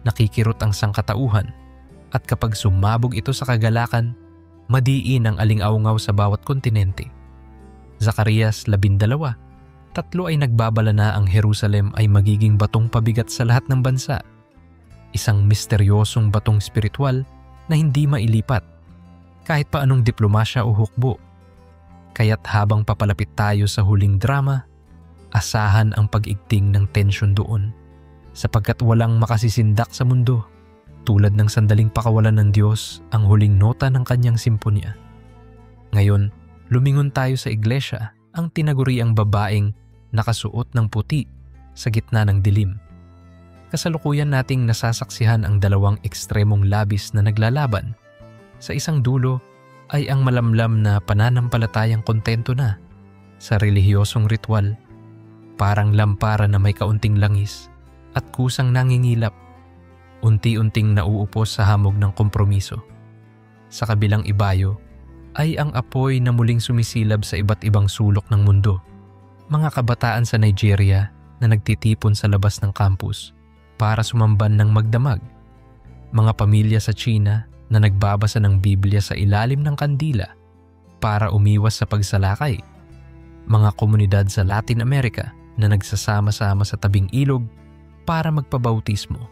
nakikirot ang sangkatauhan, at kapag sumabog ito sa kagalakan, madiin ang aling-aungaw sa bawat kontinente. Zacarias 12, 3 ay nagbabala na ang Jerusalem ay magiging batong pabigat sa lahat ng bansa. Isang misteryosong batong spiritual na hindi mailipat, kahit pa anong diplomasya o hukbo. Kaya't habang papalapit tayo sa huling drama, asahan ang pag-igting ng tensyon doon, sapagkat walang makasisindak sa mundo tulad ng sandaling pakawalan ng Diyos ang huling nota ng kanyang simponya. Ngayon, lumingon tayo sa iglesia, ang tinaguriang babaeng nakasuot ng puti sa gitna ng dilim. Kasalukuyan nating nasasaksihan ang dalawang ekstremong labis na naglalaban. Sa isang dulo ay ang malamlam na pananampalatayang kontento na sa relihiyosong ritual, parang lampara na may kaunting langis at kusang nangingilap, unti-unting nauupos sa hamog ng kompromiso. Sa kabilang ibayo ay ang apoy na muling sumisilab sa iba't ibang sulok ng mundo. Mga kabataan sa Nigeria na nagtitipon sa labas ng campus para sumamban ng magdamag. Mga pamilya sa China na nagbabasa ng Biblia sa ilalim ng kandila para umiwas sa pagsalakay. Mga komunidad sa Latin America na nagsasama-sama sa tabing ilog para magpabautismo.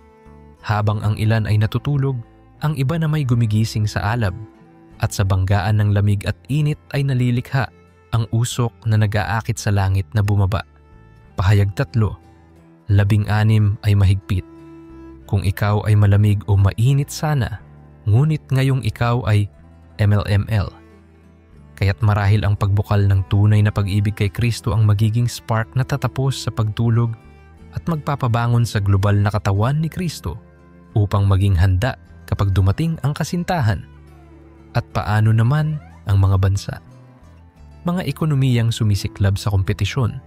Habang ang ilan ay natutulog, ang iba na may gumigising sa alab. At sa banggaan ng lamig at init ay nalilikha ang usok na nag-aakit sa langit na bumaba. Pahayag 3, 16 ay mahigpit. Kung ikaw ay malamig o mainit sana, ngunit ngayong ikaw ay MLML. Kaya't marahil ang pagbukal ng tunay na pag-ibig kay Kristo ang magiging spark na tatapos sa pagtulog at magpapabangon sa global na katawan ni Kristo upang maging handa kapag dumating ang kasintahan. At paano naman ang mga bansa? Mga ekonomiyang sumisiklab sa kompetisyon,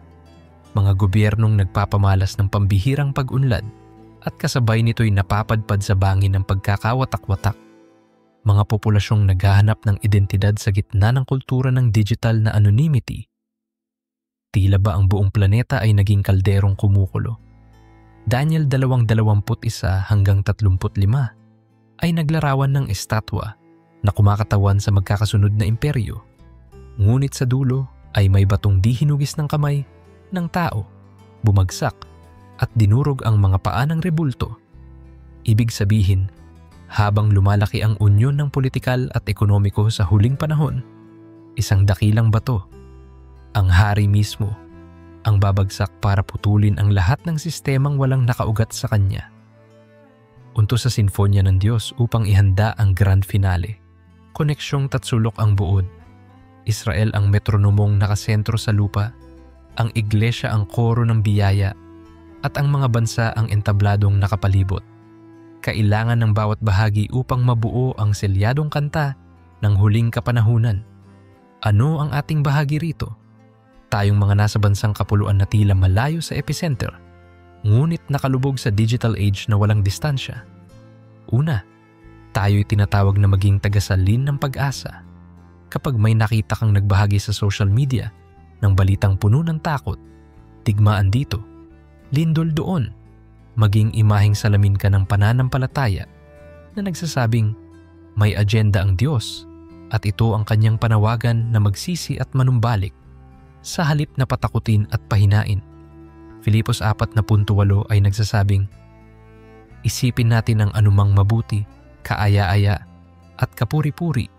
mga gobyernong nagpapamalas ng pambihirang pag-unlad at kasabay nito'y napapadpad sa bangin ng pagkakawatak-watak, mga populasyong naghahanap ng identidad sa gitna ng kultura ng digital na anonymity. Tila ba ang buong planeta ay naging kalderong kumukulo? Daniel 2:21 hanggang 35 ay naglarawan ng estatwa na kumakatawan sa magkakasunod na imperyo. Ngunit sa dulo ay may batong di hinugis ng kamay ng tao, bumagsak at dinurog ang mga paa ng rebulto. Ibig sabihin, habang lumalaki ang unyon ng politikal at ekonomiko sa huling panahon, isang dakilang bato, ang hari mismo, ang babagsak para putulin ang lahat ng sistemang walang nakaugat sa kanya. Unto sa sinfonya ng Diyos upang ihanda ang grand finale. Koneksyong tatsulok ang buod. Israel ang metronomong nakasentro sa lupa, ang iglesia ang koro ng biyaya, at ang mga bansa ang entabladong nakapalibot. Kailangan ng bawat bahagi upang mabuo ang selyadong kanta ng huling kapanahunan. Ano ang ating bahagi rito? Tayong mga nasa bansang kapuluan na tila malayo sa epicenter, ngunit nakalubog sa digital age na walang distansya. Una, tayo'y tinatawag na maging tagasalin ng pag-asa. Kapag may nakita kang nagbahagi sa social media ng balitang puno ng takot, digmaan dito, lindol doon, maging imaheng salamin ka ng pananampalataya na nagsasabing may agenda ang Diyos at ito ang kanyang panawagan na magsisi at manumbalik sa halip na patakutin at pahinain. Filipos 4:8 ay nagsasabing, isipin natin ang anumang mabuti, kaaya-aya at kapuri-puri,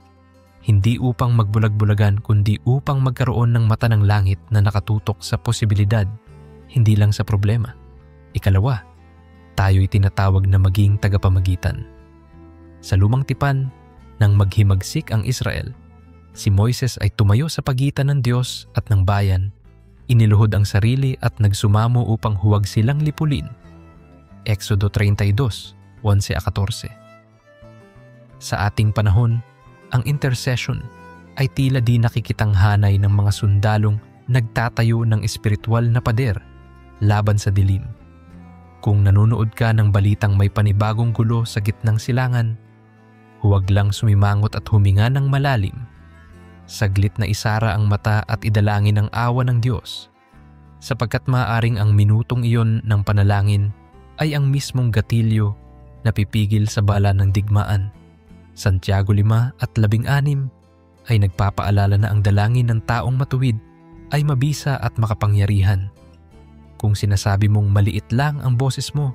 hindi upang magbulag-bulagan kundi upang magkaroon ng mata ng langit na nakatutok sa posibilidad, hindi lang sa problema. Ikalawa, tayo'y tinatawag na maging tagapamagitan. Sa lumang tipan, nang maghimagsik ang Israel, si Moises ay tumayo sa pagitan ng Diyos at ng bayan, iniluhod ang sarili at nagsumamo upang huwag silang lipulin. Exodo 32:11-14. Sa ating panahon, ang intercession, ay tila di nakikitang hanay ng mga sundalong nagtatayo ng espiritual na pader laban sa dilim. Kung nanonood ka ng balitang may panibagong gulo sa gitnang silangan, huwag lang sumimangot at huminga ng malalim. Saglit na isara ang mata at idalangin ang awa ng Diyos, sapagkat maaaring ang minutong iyon ng panalangin ay ang mismong gatilyo na pipigil sa bala ng digmaan. Santiago 5:16 ay nagpapaalala na ang dalangin ng taong matuwid ay mabisa at makapangyarihan. Kung sinasabi mong maliit lang ang boses mo,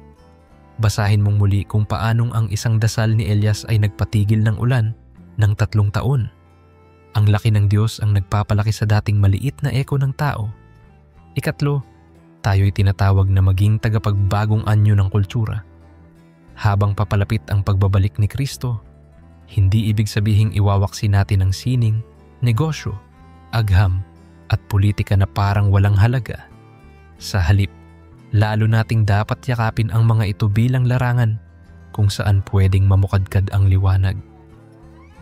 basahin mong muli kung paanong ang isang dasal ni Elias ay nagpatigil ng ulan ng 3 taon. Ang laki ng Diyos ang nagpapalaki sa dating maliit na eko ng tao. Ikatlo, tayo'y tinatawag na maging tagapagbagong anyo ng kultura. Habang papalapit ang pagbabalik ni Kristo, hindi ibig sabihing iwawaksi natin ang sining, negosyo, agham at politika na parang walang halaga. Sa halip, lalo nating dapat yakapin ang mga ito bilang larangan kung saan pwedeng mamukadkad ang liwanag.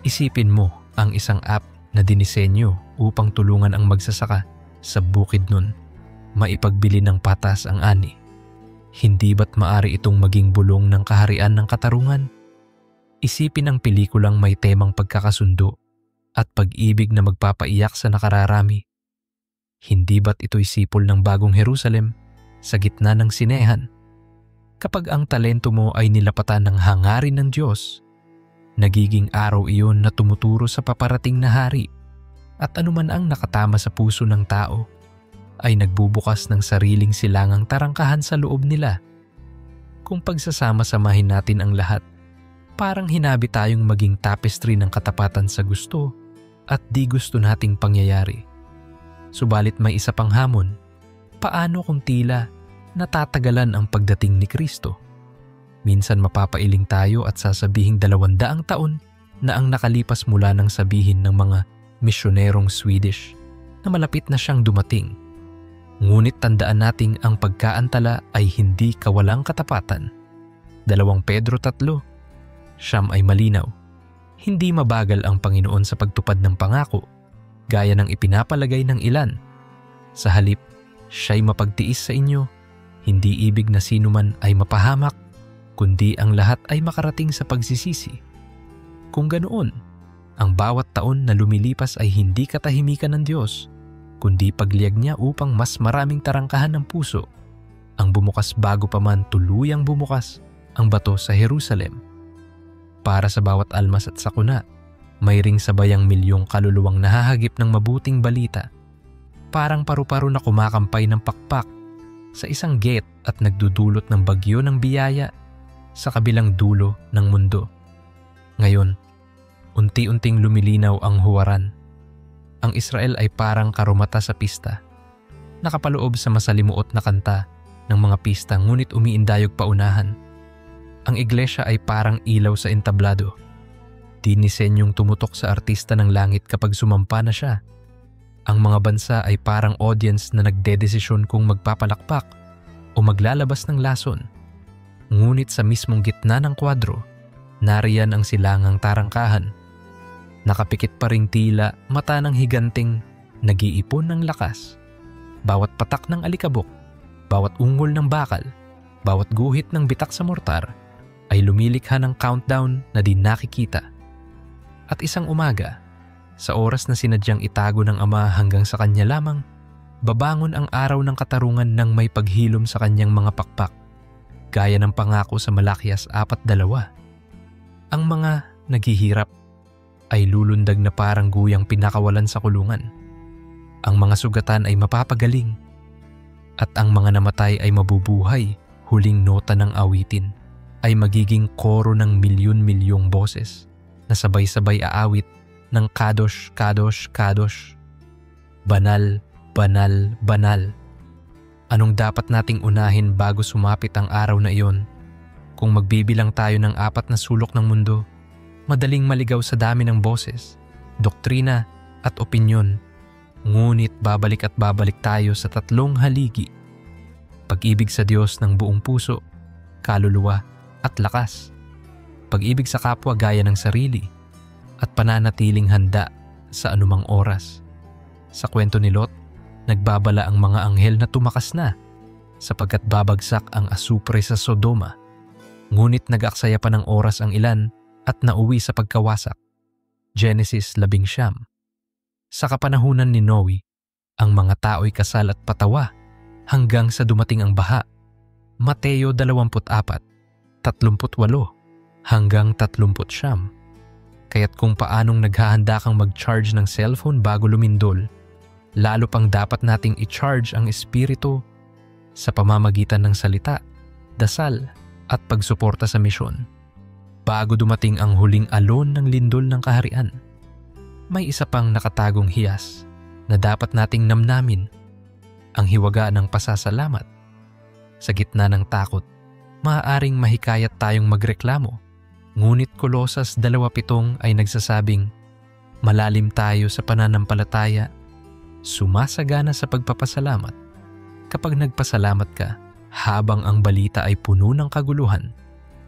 Isipin mo ang isang app na dinisenyo upang tulungan ang magsasaka sa bukid nun maipagbili ng patas ang ani. Hindi ba't maari itong maging bulong ng kaharian ng katarungan? Isipin ang pelikulang may temang pagkakasundo at pag-ibig na magpapaiyak sa nakararami. Hindi ba't ito'y sipol ng bagong Jerusalem sa gitna ng sinehan? Kapag ang talento mo ay nilapatan ng hangarin ng Diyos, nagiging araw iyon na tumuturo sa paparating na hari, at anuman ang nakatama sa puso ng tao ay nagbubukas ng sariling silangang tarangkahan sa loob nila. Kung pagsasama-samahin natin ang lahat, parang hinabi tayong maging tapestry ng katapatan sa gusto at di gusto nating pangyayari. Subalit may isa pang hamon, paano kung tila natatagalan ang pagdating ni Kristo? Minsan mapapailing tayo at sasabihing 200 taon na ang nakalipas mula nang sabihin ng mga misyonerong Swedish na malapit na siyang dumating. Ngunit tandaan nating ang pagkaantala ay hindi kawalang katapatan. 2 Pedro 3, siyam ay malinaw. Hindi mabagal ang Panginoon sa pagtupad ng pangako, gaya ng ipinapalagay ng ilan. Sa halip, siya'y mapagtiis sa inyo, hindi ibig na sino man ay mapahamak, kundi ang lahat ay makarating sa pagsisisi. Kung ganoon, ang bawat taon na lumilipas ay hindi katahimikan ng Diyos, kundi pagliyag niya upang mas maraming tarangkahan ng puso ang bumukas bago pa man tuluyang bumukas ang bato sa Jerusalem. Para sa bawat almas at sakuna, may ring sabayang milyong kaluluwang nahahagip ng mabuting balita, parang paru-paro na kumakampay ng pakpak sa isang gate at nagdudulot ng bagyo ng biyaya sa kabilang dulo ng mundo. Ngayon, unti-unting lumilinaw ang huwaran. Ang Israel ay parang karumata sa pista, nakapaloob sa masalimuot na kanta ng mga pista ngunit umiindayog paunahan. Ang iglesia ay parang ilaw sa entablado, dinisenyong tumutok sa artista ng langit kapag sumampa na siya. Ang mga bansa ay parang audience na nagdedesisyon kung magpapalakpak o maglalabas ng lason. Ngunit sa mismong gitna ng kwadro, nariyan ang silangang tarangkahan. Nakapikit pa ring tila mata ng higanting nag-iipon ng lakas. Bawat patak ng alikabok, bawat ungol ng bakal, bawat guhit ng bitak sa mortar ay lumilikha ng countdown na di nakikita. At isang umaga, sa oras na sinadyang itago ng Ama hanggang sa kanya lamang, babangon ang araw ng katarungan ng may paghilom sa kanyang mga pakpak, gaya ng pangako sa Malakias 4:2. Ang mga naghihirap ay lulundag na parang guyang pinakawalan sa kulungan. Ang mga sugatan ay mapapagaling, at ang mga namatay ay mabubuhay. Huling nota ng awitin ay magiging koro ng milyon-milyong boses na sabay-sabay aawit ng Kadosh, Kadosh, Kadosh. Banal, banal, banal. Anong dapat nating unahin bago sumapit ang araw na iyon? Kung magbibilang tayo ng 4 na sulok ng mundo, madaling maligaw sa dami ng boses, doktrina at opinyon. Ngunit babalik at babalik tayo sa 3 haligi: pag-ibig sa Diyos ng buong puso, kaluluwa at lakas, pag-ibig sa kapwa gaya ng sarili, at pananatiling handa sa anumang oras. Sa kwento ni Lot, nagbabala ang mga anghel na tumakas na sapagkat babagsak ang asupre sa Sodoma. Ngunit nag-aksaya pa ng oras ang ilan at nauwi sa pagkawasak. Genesis 11. Sa kapanahunan ni Noe, ang mga tao'y kasal at patawa hanggang sa dumating ang baha. Mateo 24, 38 hanggang 39. Kaya't kung paanong naghahanda kang mag-charge ng cellphone bago lumindol, lalo pang dapat nating i-charge ang espiritu sa pamamagitan ng salita, dasal at pagsuporta sa misyon. Bago dumating ang huling alon ng lindol ng kaharian, may isa pang nakatagong hiyas na dapat nating namnamin, ang hiwaga ng pasasalamat. Sa gitna ng takot, maaaring mahikayat tayong magreklamo. Ngunit Kolosas 2:7 ay nagsasabing, malalim tayo sa pananampalataya, sumasagana sa pagpapasalamat. Kapag nagpasalamat ka, habang ang balita ay puno ng kaguluhan,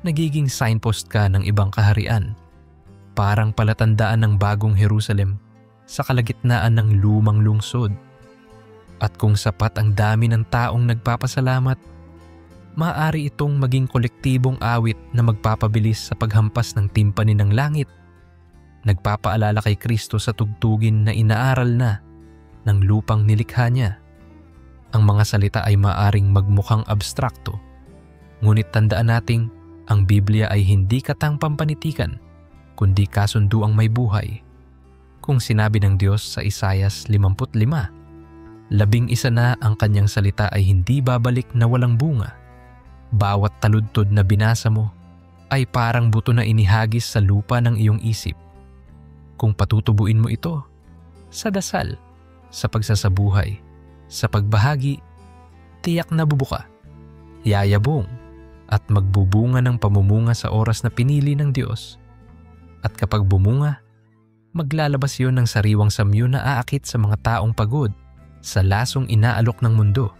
nagiging signpost ka ng ibang kaharian. Parang palatandaan ng bagong Jerusalem sa kalagitnaan ng lumang lungsod. At kung sapat ang dami ng taong nagpapasalamat, maaari itong maging kolektibong awit na magpapabilis sa paghampas ng timpani ng langit. Nagpapaalala kay Kristo sa tugtugin na inaaral na ng lupang nilikha niya. Ang mga salita ay maaring magmukhang abstrakto, ngunit tandaan nating ang Biblia ay hindi katang pampanitikan, kundi kasunduang may buhay. Kung sinabi ng Diyos sa Isaias 55, 11 na ang kanyang salita ay hindi babalik na walang bunga. Bawat taludtod na binasa mo ay parang buto na inihagis sa lupa ng iyong isip. Kung patutubuin mo ito sa dasal, sa pagsasabuhay, sa pagbahagi, tiyak na bubuka, yayabong at magbubunga ng pamumunga sa oras na pinili ng Diyos. At kapag bumunga, maglalabas yon ng sariwang samyo na aakit sa mga taong pagod sa lasong inaalok ng mundo.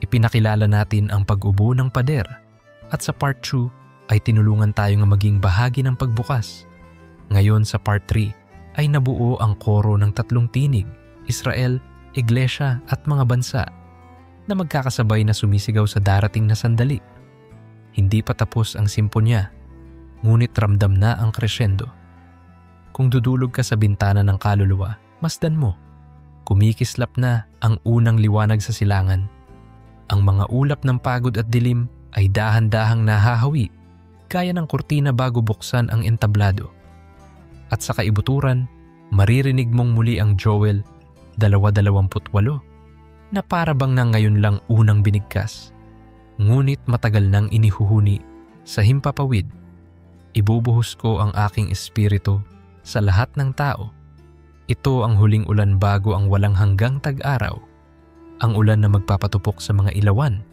Ipinakilala natin ang pag-ubo ng pader at sa part 2 ay tinulungan tayo nga maging bahagi ng pagbukas. Ngayon sa part 3 ay nabuo ang koro ng 3 tinig, Israel, Iglesia at mga bansa na magkakasabay na sumisigaw sa darating na sandali. Hindi pa tapos ang simponya, ngunit ramdam na ang crescendo. Kung dudulog ka sa bintana ng kaluluwa, masdan mo. Kumikislap na ang unang liwanag sa silangan. Ang mga ulap ng pagod at dilim ay dahan-dahang nahahawi, gaya ng kurtina bago buksan ang entablado. At sa kaibuturan, maririnig mong muli ang Joel 2:28 na para bang na ngayon lang unang binigkas. Ngunit matagal nang inihuhuni sa himpapawid. Ibubuhos ko ang aking espiritu sa lahat ng tao. Ito ang huling ulan bago ang walang hanggang tag-araw. Ang ulan na magpapatupok sa mga ilawan,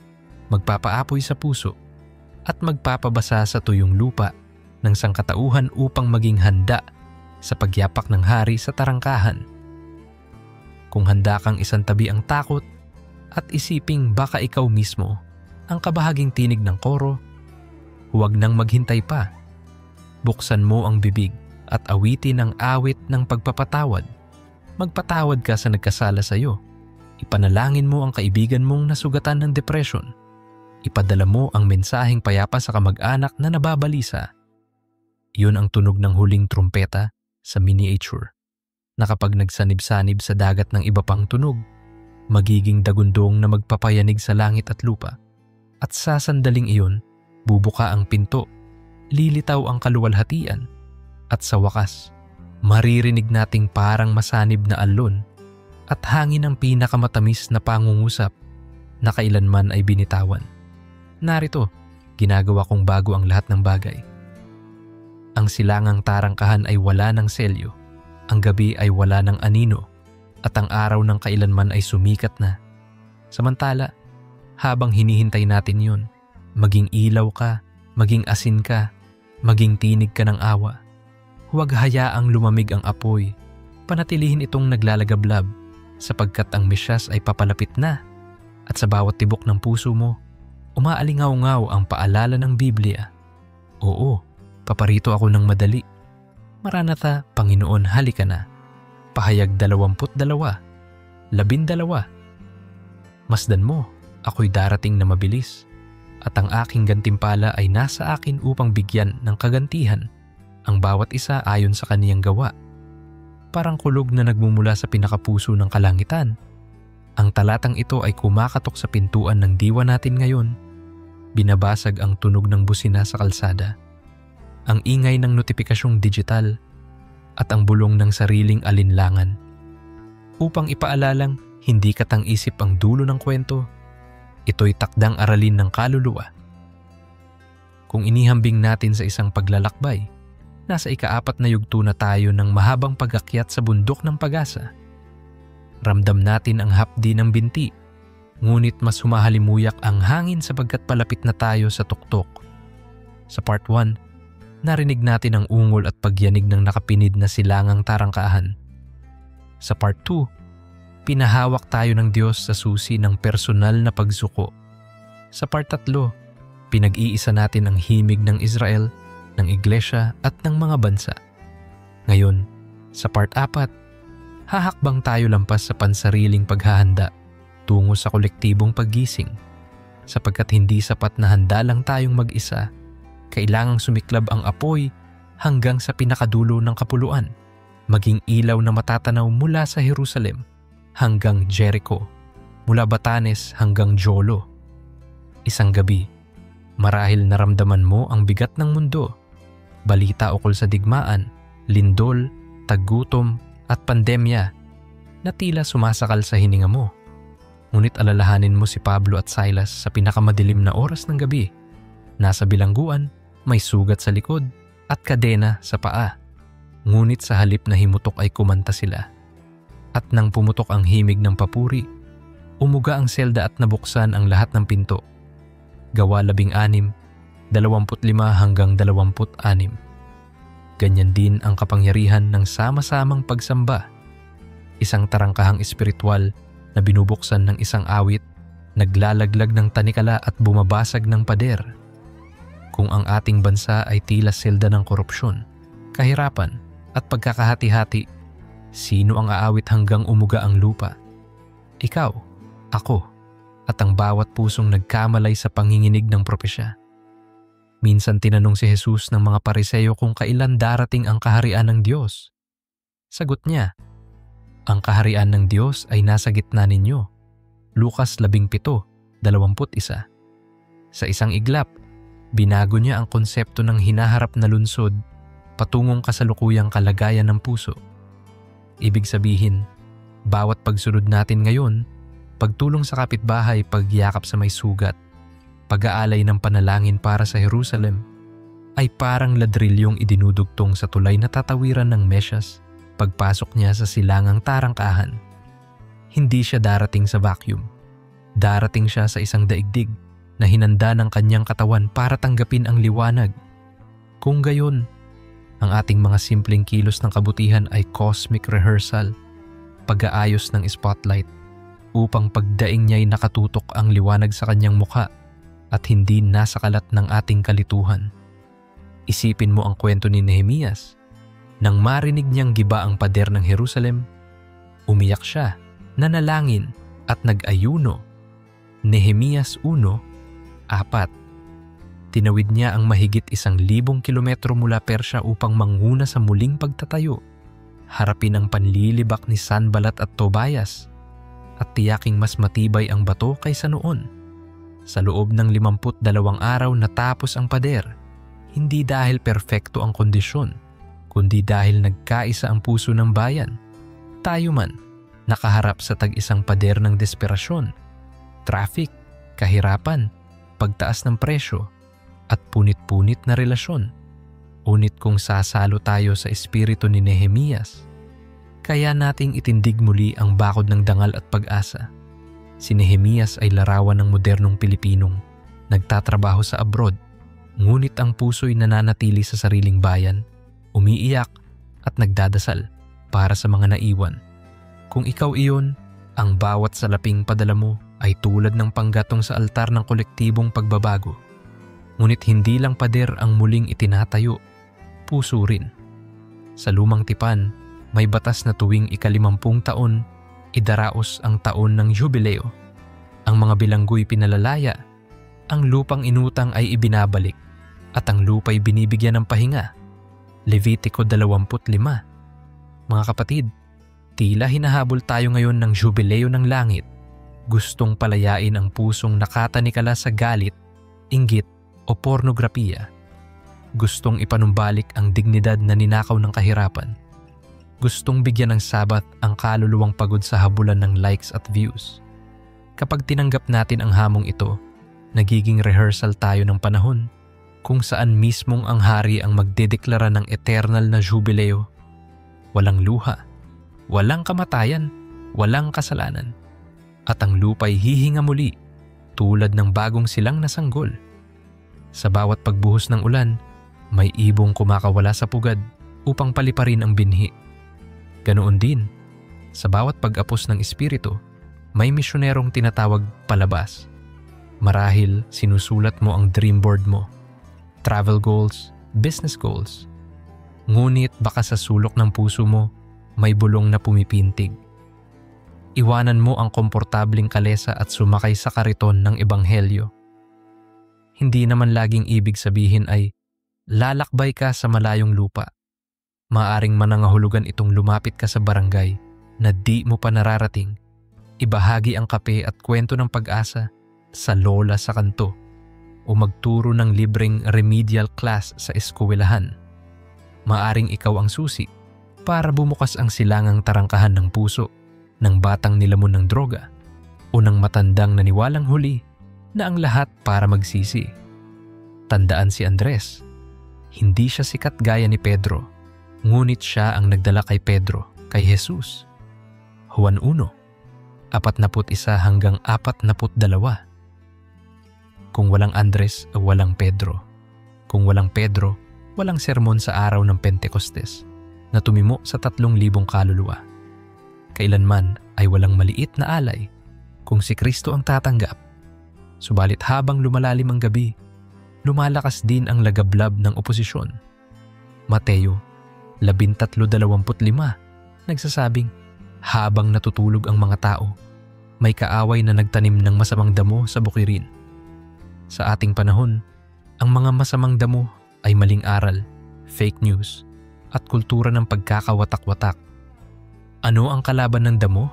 magpapaapoy sa puso, at magpapabasa sa tuyong lupa ng sangkatauhan upang maging handa sa pagyapak ng hari sa tarangkahan. Kung handa kang isantabi ang takot at isiping baka ikaw mismo ang kabahaging tinig ng koro, huwag nang maghintay pa. Buksan mo ang bibig at awitin ang awit ng pagpapatawad. Magpatawad ka sa nagkasala sa iyo. Ipanalangin mo ang kaibigan mong nasugatan ng depresyon. Ipadala mo ang mensaheng payapa sa kamag-anak na nababalisa. Iyon ang tunog ng huling trumpeta sa miniature, na kapag nagsanib-sanib sa dagat ng iba pang tunog, magiging dagundong na magpapayanig sa langit at lupa. At sa sandaling iyon, bubuka ang pinto, lilitaw ang kaluwalhatian, at sa wakas, maririnig nating parang masanib na alon at hangin ang pinakamatamis na pangungusap na kailanman ay binitawan. Narito, ginagawa kong bago ang lahat ng bagay. Ang silangang tarangkahan ay wala ng selyo, ang gabi ay wala ng anino, at ang araw ng kailanman ay sumikat na. Samantala, habang hinihintay natin yun, maging ilaw ka, maging asin ka, maging tinig ka ng awa. Huwag hayaang lumamig ang apoy, panatilihin itong naglalagablab, sapagkat ang Mesyas ay papalapit na, at sa bawat tibok ng puso mo, umaalingaw-ngaw ang paalala ng Biblia. Oo, paparito ako ng madali. Maranatha, Panginoon, halika na. Pahayag 22, 12. Masdan mo, ako'y darating na mabilis, at ang aking gantimpala ay nasa akin upang bigyan ng kagantihan ang bawat isa ayon sa kaniyang gawa. Parang kulog na nagmumula sa pinakapuso ng kalangitan. Ang talatang ito ay kumakatok sa pintuan ng diwa natin ngayon. Binabasag ang tunog ng busina sa kalsada, ang ingay ng notifikasyong digital, at ang bulong ng sariling alinlangan. Upang ipaalalang hindi katang-isip ang dulo ng kwento, ito'y takdang aralin ng kaluluwa. Kung inihambing natin sa isang paglalakbay, nasa ika-4 na yugto na tayo ng mahabang pag-akyat sa bundok ng pag-asa. Ramdam natin ang hapdi ng binti, ngunit mas humahalimuyak ang hangin sapagkat palapit na tayo sa tuktok. Sa part 1, narinig natin ang ungol at pagyanig ng nakapinid na silangang tarangkahan. Sa part 2, pinahawak tayo ng Diyos sa susi ng personal na pagsuko. Sa part 3, pinag-iisa natin ang himig ng Israel, ng iglesia at ng mga bansa. Ngayon, sa part 4, hahakbang tayo lampas sa pansariling paghahanda tungo sa kolektibong paggising. Sapagkat hindi sapat na handa lang tayong mag-isa, kailangang sumiklab ang apoy hanggang sa pinakadulo ng kapuluan, maging ilaw na matatanaw mula sa Jerusalem hanggang Jericho, mula Batanes hanggang Jolo. Isang gabi, marahil naramdaman mo ang bigat ng mundo, balita ukol sa digmaan, lindol, taggutom at pandemya na tila sumasakal sa hininga mo. Ngunit alalahanin mo si Pablo at Silas sa pinakamadilim na oras ng gabi. Nasa bilangguan, may sugat sa likod at kadena sa paa. Ngunit sa halip na himutok ay kumanta sila. At nang pumutok ang himig ng papuri, umuga ang selda at nabuksan ang lahat ng pinto. Gawa 16, 25 hanggang 26. Ganyan din ang kapangyarihan ng sama-samang pagsamba. Isang tarangkahang espiritual na binubuksan ng isang awit, naglalaglag ng tanikala at bumabasag ng pader. Kung ang ating bansa ay tila selda ng korupsyon, kahirapan at pagkakahati-hati, sino ang aawit hanggang umuga ang lupa? Ikaw, ako, at ang bawat pusong nagkamalay sa panginginig ng propesya. Minsan tinanong si Jesus ng mga Pariseo kung kailan darating ang kaharian ng Diyos. Sagot niya, ang kaharian ng Diyos ay nasa gitna ninyo. Lucas 17:21. Sa isang iglap, binago niya ang konsepto ng hinaharap na lunsod patungong kasalukuyang kalagayan ng puso. Ibig sabihin, bawat pagsunod natin ngayon, pagtulong sa kapitbahay, pagyakap sa may sugat, pag-aalay ng panalangin para sa Jerusalem, ay parang ladrilyong idinudugtong sa tulay na tatawiran ng Mesyas pagpasok niya sa silangang tarangkahan. Hindi siya darating sa vacuum. Darating siya sa isang daigdig na hinanda ng kanyang katawan para tanggapin ang liwanag. Kung gayon, ang ating mga simpleng kilos ng kabutihan ay cosmic rehearsal, pag-aayos ng spotlight, upang pagdaing niya'y nakatutok ang liwanag sa kanyang mukha at hindi nasa kalat ng ating kalituhan. Isipin mo ang kwento ni Nehemias. Nang marinig niyang giba ang pader ng Jerusalem, umiyak siya, nanalangin at nag-ayuno. Nehemias 1:4. Tinawid niya ang mahigit 1,000 kilometro mula Persya upang manguna sa muling pagtatayo, harapin ang panlilibak ni Sanballat at Tobias, at tiyaking mas matibay ang bato kaysa noon. Sa loob ng 52 araw natapos ang pader, hindi dahil perpekto ang kondisyon, kundi dahil nagkaisa ang puso ng bayan. Tayo man, nakaharap sa tag-isang pader ng desperasyon, traffic, kahirapan, pagtaas ng presyo, at punit-punit na relasyon. Unit kung sasalo tayo sa espiritu ni Nehemias, kaya nating itindig muli ang bakod ng dangal at pag-asa. Si Nehemias ay larawan ng modernong Pilipinong nagtatrabaho sa abroad, ngunit ang puso'y nananatili sa sariling bayan, umiiyak at nagdadasal para sa mga naiwan. Kung ikaw iyon, ang bawat salaping padala mo ay tulad ng panggatong sa altar ng kolektibong pagbabago. Ngunit hindi lang pader ang muling itinatayo, puso rin. Sa lumang tipan, may batas na tuwing ika-50 taon, idaraos ang taon ng jubileo. Ang mga bilanggo'y pinalalaya, ang lupang inutang ay ibinabalik, at ang lupa'y binibigyan ng pahinga. Levitico 25. Mga kapatid, tila hinahabol tayo ngayon ng jubileo ng langit, gustong palayain ang pusong nakatanikala sa galit, inggit o pornografiya. Gustong ipanumbalik ang dignidad na ninakaw ng kahirapan. Gustong bigyan ng sabat ang kaluluwang pagod sa habulan ng likes at views. Kapag tinanggap natin ang hamong ito, nagiging rehearsal tayo ng panahon kung saan mismong ang hari ang magdedeklara ng eternal na jubileo. Walang luha, walang kamatayan, walang kasalanan. At ang lupa'y hihinga muli tulad ng bagong silang na sanggol. Sa bawat pagbuhos ng ulan, may ibong kumakawala sa pugad upang paliparin ang binhi. Ganoon din, sa bawat pag-apos ng espiritu, may misyonerong tinatawag palabas. Marahil sinusulat mo ang dream board mo, travel goals, business goals. Ngunit baka sa sulok ng puso mo, may bulong na pumipintig. Iwanan mo ang komportabling kalesa at sumakay sa kariton ng ebanghelyo. Hindi naman laging ibig sabihin ay lalakbay ka sa malayong lupa. Maaring manangahulugan itong lumapit ka sa barangay na di mo pa nararating, ibahagi ang kape at kwento ng pag-asa sa lola sa kanto, o magturo ng libreng remedial class sa eskwelahan. Maaring ikaw ang susi para bumukas ang silangang tarangkahan ng puso ng batang nilamon ng droga o ng matandang naniwalang huli na ang lahat para magsisi. Tandaan si Andres, hindi siya sikat gaya ni Pedro, ngunit siya ang nagdala kay Pedro, kay Jesus. Juan 1, 41 hanggang 42. Kung walang Andres, walang Pedro. Kung walang Pedro, walang sermon sa araw ng Pentecostes na tumimo sa 3,000 kaluluwa. Kailanman ay walang maliit na alay kung si Kristo ang tatanggap. Subalit habang lumalalim ang gabi, lumalakas din ang lagablab ng oposisyon. Mateo 13:25 nagsasabing, habang natutulog ang mga tao, may kaaway na nagtanim ng masamang damo sa bukirin. Sa ating panahon, ang mga masamang damo ay maling aral, fake news, at kultura ng pagkakawatak-watak. Ano ang kalaban ng damo?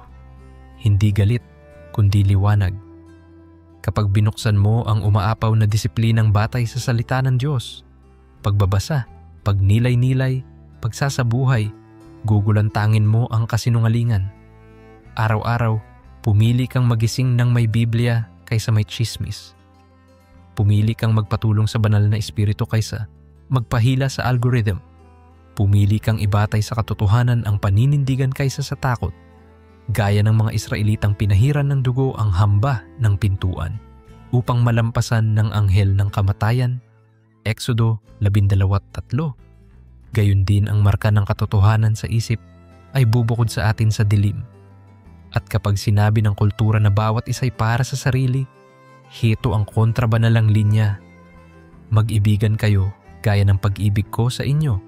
Hindi galit, kundi liwanag. Kapag binuksan mo ang umaapaw na disiplinang batay sa salita ng Diyos, pagbabasa, pagnilay-nilay, pagsasabuhay, gugulantangin mo ang kasinungalingan. Araw-araw, pumili kang magising ng may Biblia kaysa may chismis. Pumili kang magpatulong sa banal na espiritu kaysa magpahila sa algorithm. Pumili kang ibatay sa katotohanan ang paninindigan kaysa sa takot. Gaya ng mga Israelitang pinahiran ng dugo ang hamba ng pintuan upang malampasan ng anghel ng kamatayan. Exodo 12:3. Gayon din ang marka ng katotohanan sa isip ay bubukod sa atin sa dilim. At kapag sinabi ng kultura na bawat isa'y para sa sarili, heto ang kontrabanalang linya. Mag-ibigan kayo gaya ng pag-ibig ko sa inyo.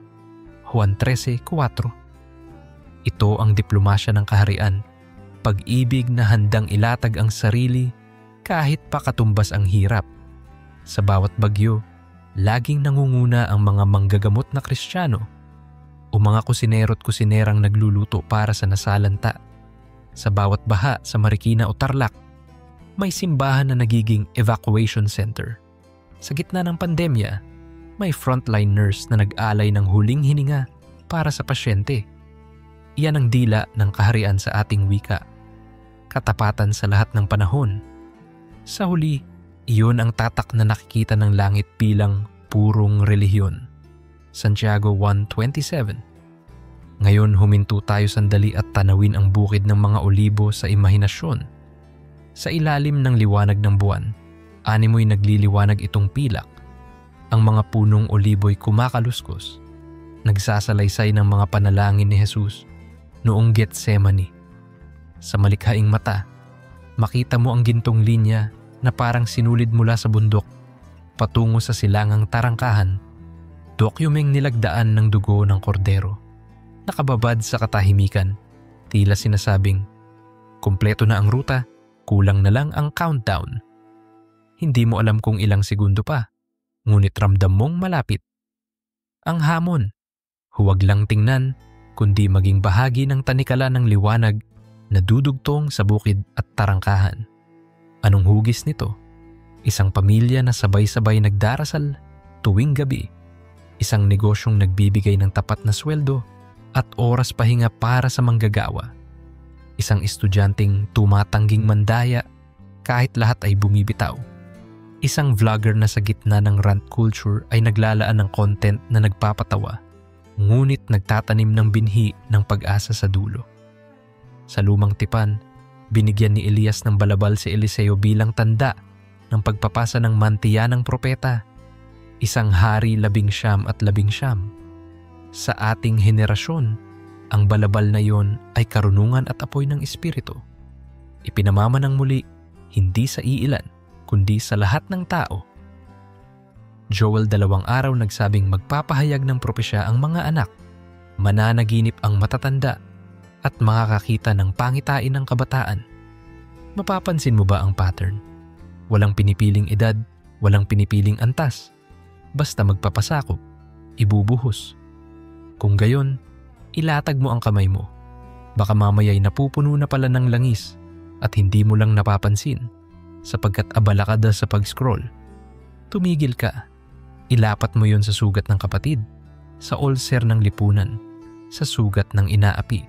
Juan 13:4. Ito ang diplomasya ng kaharian. Pag-ibig na handang ilatag ang sarili kahit pa katumbas ang hirap. Sa bawat bagyo, laging nangunguna ang mga manggagamot na Kristiyano o mga kusinero't kusinerang nagluluto para sa nasalanta. Sa bawat baha sa Marikina o Tarlac, may simbahan na nagiging evacuation center. Sa gitna ng pandemya, may frontline nurse na nag-alay ng huling hininga para sa pasyente. Iyan ang dila ng kaharian sa ating wika. Katapatan sa lahat ng panahon. Sa huli, iyon ang tatak na nakikita ng langit bilang purong relihiyon. Santiago 1:27. Ngayon huminto tayo sandali at tanawin ang bukid ng mga olibo sa imahinasyon. Sa ilalim ng liwanag ng buwan, animoy nagliliwanag itong pilak. Ang mga punong olibo'y kumakaluskos. Nagsasalaysay ng mga panalangin ni Jesus noong Getsemani. Sa malikhaing mata, makita mo ang gintong linya na parang sinulid mula sa bundok patungo sa silangang tarangkahan, dokumeng nilagdaan ng dugo ng kordero. nakababad sa katahimikan, tila sinasabing, kumpleto na ang ruta, kulang na lang ang countdown. Hindi mo alam kung ilang segundo pa, ngunit ramdam mong malapit. Ang hamon, huwag lang tingnan, kundi maging bahagi ng tanikala ng liwanag na dudugtong sa bukid at tarangkahan. Anong hugis nito? Isang pamilya na sabay-sabay nagdarasal tuwing gabi. Isang negosyong nagbibigay ng tapat na sweldo at oras pahinga para sa manggagawa. Isang estudyanteng tumatangging mandaya kahit lahat ay bumibitaw. Isang vlogger na sa gitna ng rant culture ay naglalaan ng content na nagpapatawa, ngunit nagtatanim ng binhi ng pag-asa sa dulo. Sa lumang tipan, binigyan ni Elias ng balabal si Eliseo bilang tanda ng pagpapasa ng mantiya ng propeta. Isang hari 11 at 11. Sa ating henerasyon, ang balabal na iyon ay karunungan at apoy ng Espiritu. Ipinamamanang muli, hindi sa iilan, kundi sa lahat ng tao. Joel 2 araw nagsabing magpapahayag ng propesya ang mga anak, mananaginip ang matatanda, at makakakita ng pangitain ng kabataan. Mapapansin mo ba ang pattern? Walang pinipiling edad, walang pinipiling antas. Basta magpapasakop, ibubuhos. Kung gayon, ilatag mo ang kamay mo. Baka mamaya'y napupuno na pala ng langis at hindi mo lang napapansin sapagkat abala ka sa pag-scroll. Tumigil ka. Ilapat mo yon sa sugat ng kapatid, sa ulcer ng lipunan, sa sugat ng inaapi.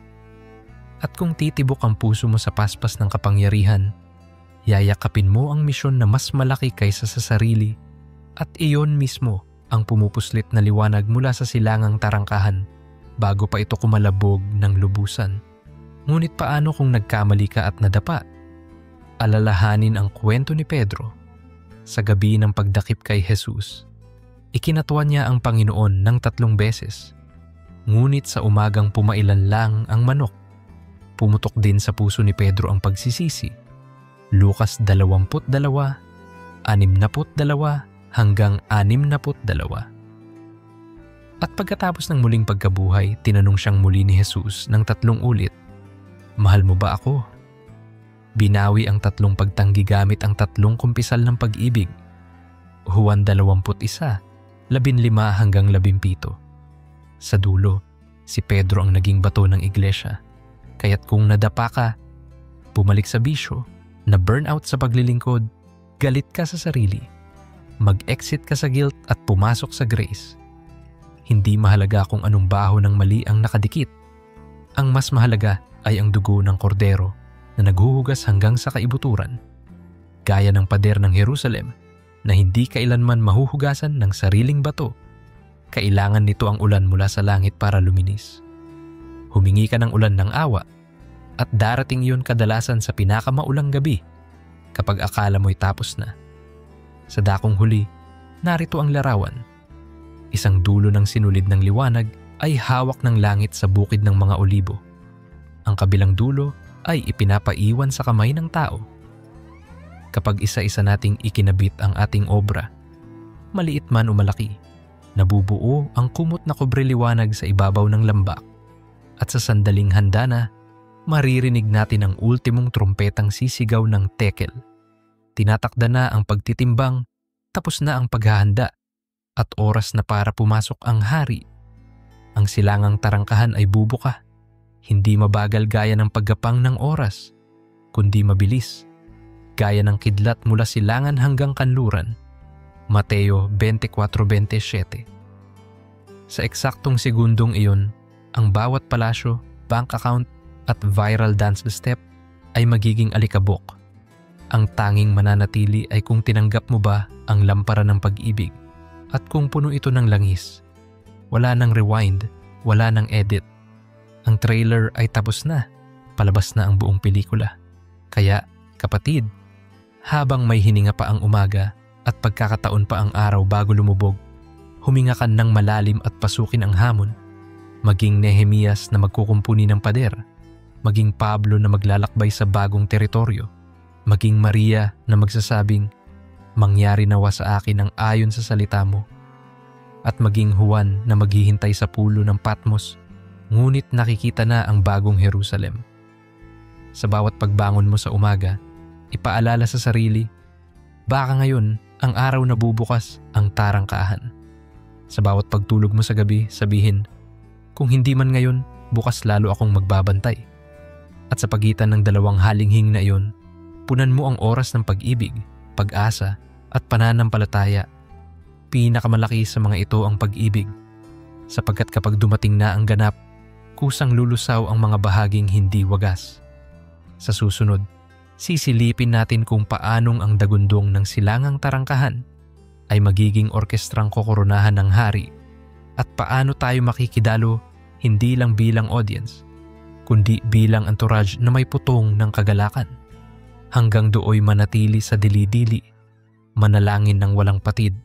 At kung titibok ang puso mo sa paspas ng kapangyarihan, yayakapin mo ang misyon na mas malaki kaysa sa sarili at iyon mismo ang pumupuslit na liwanag mula sa silangang tarangkahan bago pa ito kumalabog ng lubusan. Ngunit paano kung nagkamali ka at nadapa? Alalahanin ang kwento ni Pedro. Sa gabi ng pagdakip kay Jesus, ikinatuwa niya ang Panginoon ng 3 beses. Ngunit sa umagang pumailan lang ang manok. Pumutok din sa puso ni Pedro ang pagsisisi. Lucas 22, 62 hanggang 62. At pagkatapos ng muling pagkabuhay, tinanong siyang muli ni Jesus ng 3 ulit, "Mahal mo ba ako?" Binawi ang 3 pagtanggi gamit ang 3 kumpisal ng pag-ibig. Juan 21, 15 hanggang 17. Sa dulo, si Pedro ang naging bato ng iglesia. Kaya't kung nadapa ka, bumalik sa bisyo, na burnout sa paglilingkod, galit ka sa sarili, mag-exit ka sa guilt at pumasok sa grace. Hindi mahalaga kung anong baho ng mali ang nakadikit. Ang mas mahalaga ay ang dugo ng kordero na naghuhugas hanggang sa kaibuturan. Gaya ng pader ng Jerusalem na hindi kailanman mahuhugasan ng sariling bato. Kailangan nito ang ulan mula sa langit para luminis. Humingi ka ng ulan ng awa at darating iyon kadalasan sa pinakamaulang gabi kapag akala mo'y tapos na. Sa dakong huli, narito ang larawan. Isang dulo ng sinulid ng liwanag ay hawak ng langit sa bukid ng mga olibo. Ang kabilang dulo ay ipinapaiwan sa kamay ng tao. Kapag isa-isa nating ikinabit ang ating obra, maliit man o malaki, nabubuo ang kumot na kobre-liwanag sa ibabaw ng lambak. At sa sandaling handa na, maririnig natin ang ultimong trumpetang sisigaw ng tekel. Tinatakda na ang pagtitimbang, tapos na ang paghahanda, at oras na para pumasok ang hari. Ang silangang tarangkahan ay bubuka, hindi mabagal gaya ng paggapang ng oras, kundi mabilis, gaya ng kidlat mula silangan hanggang kanluran. Mateo 24:27. Sa eksaktong segundong iyon, ang bawat palasyo, bank account at viral dance step ay magiging alikabok. Ang tanging mananatili ay kung tinanggap mo ba ang lampara ng pag-ibig at kung puno ito ng langis. Wala nang rewind, wala nang edit. Ang trailer ay tapos na, palabas na ang buong pelikula. Kaya, kapatid, habang may hininga pa ang umaga at pagkakataon pa ang araw bago lumubog, huminga ka ng malalim at pasukin ang hamon. Maging Nehemias na magkukumpuni ng pader, maging Pablo na maglalakbay sa bagong teritoryo, maging Maria na magsasabing, "Mangyari nawa sa akin ang ayon sa salita mo," at maging Juan na maghihintay sa pulo ng Patmos, ngunit nakikita na ang bagong Jerusalem. Sa bawat pagbangon mo sa umaga, ipaalala sa sarili, baka ngayon ang araw na bubukas ang tarangkahan. Sa bawat pagtulog mo sa gabi, sabihin, kung hindi man ngayon, bukas lalo akong magbabantay. At sa pagitan ng dalawang halinghing na iyon, punan mo ang oras ng pag-ibig, pag-asa at pananampalataya. Pinakamalaki sa mga ito ang pag-ibig, sapagkat kapag dumating na ang ganap, kusang lulusaw ang mga bahaging hindi wagas. Sa susunod, sisilipin natin kung paanong ang dagundong ng silangang tarangkahan ay magiging orkestrang kokoronahan ng hari at paano tayo makikidalo hindi lang bilang audience, kundi bilang entourage na may putong ng kagalakan. Hanggang dooy manatili sa dili-dili, manalangin ng walang patid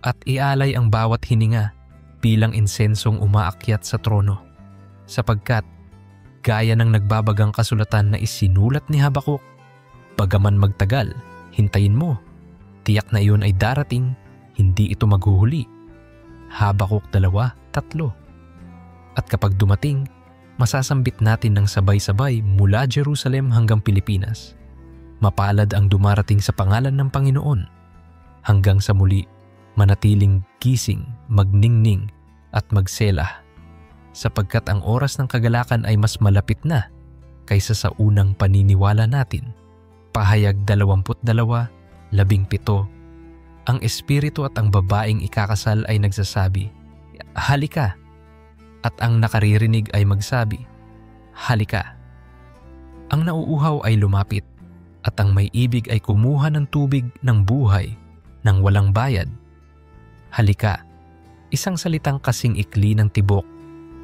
at ialay ang bawat hininga bilang insensong umaakyat sa trono. Sapagkat, gaya ng nagbabagang kasulatan na isinulat ni Habakuk, bagaman magtagal, hintayin mo. Tiyak na iyon ay darating, hindi ito maghuhuli. Habakuk 2:3. At kapag dumating, masasambit natin ng sabay-sabay mula Jerusalem hanggang Pilipinas. Mapalad ang dumarating sa pangalan ng Panginoon. Hanggang sa muli, manatiling gising, magningning at magselah. Sapagkat ang oras ng kagalakan ay mas malapit na kaysa sa unang paniniwala natin. Pahayag 22:17. Ang espiritu at ang babaeng ikakasal ay nagsasabi, halika. At ang nakaririnig ay magsabi, halika. Ang nauuhaw ay lumapit at ang may ibig ay kumuha ng tubig ng buhay nang walang bayad. Halika, isang salitang kasing ikli ng tibok,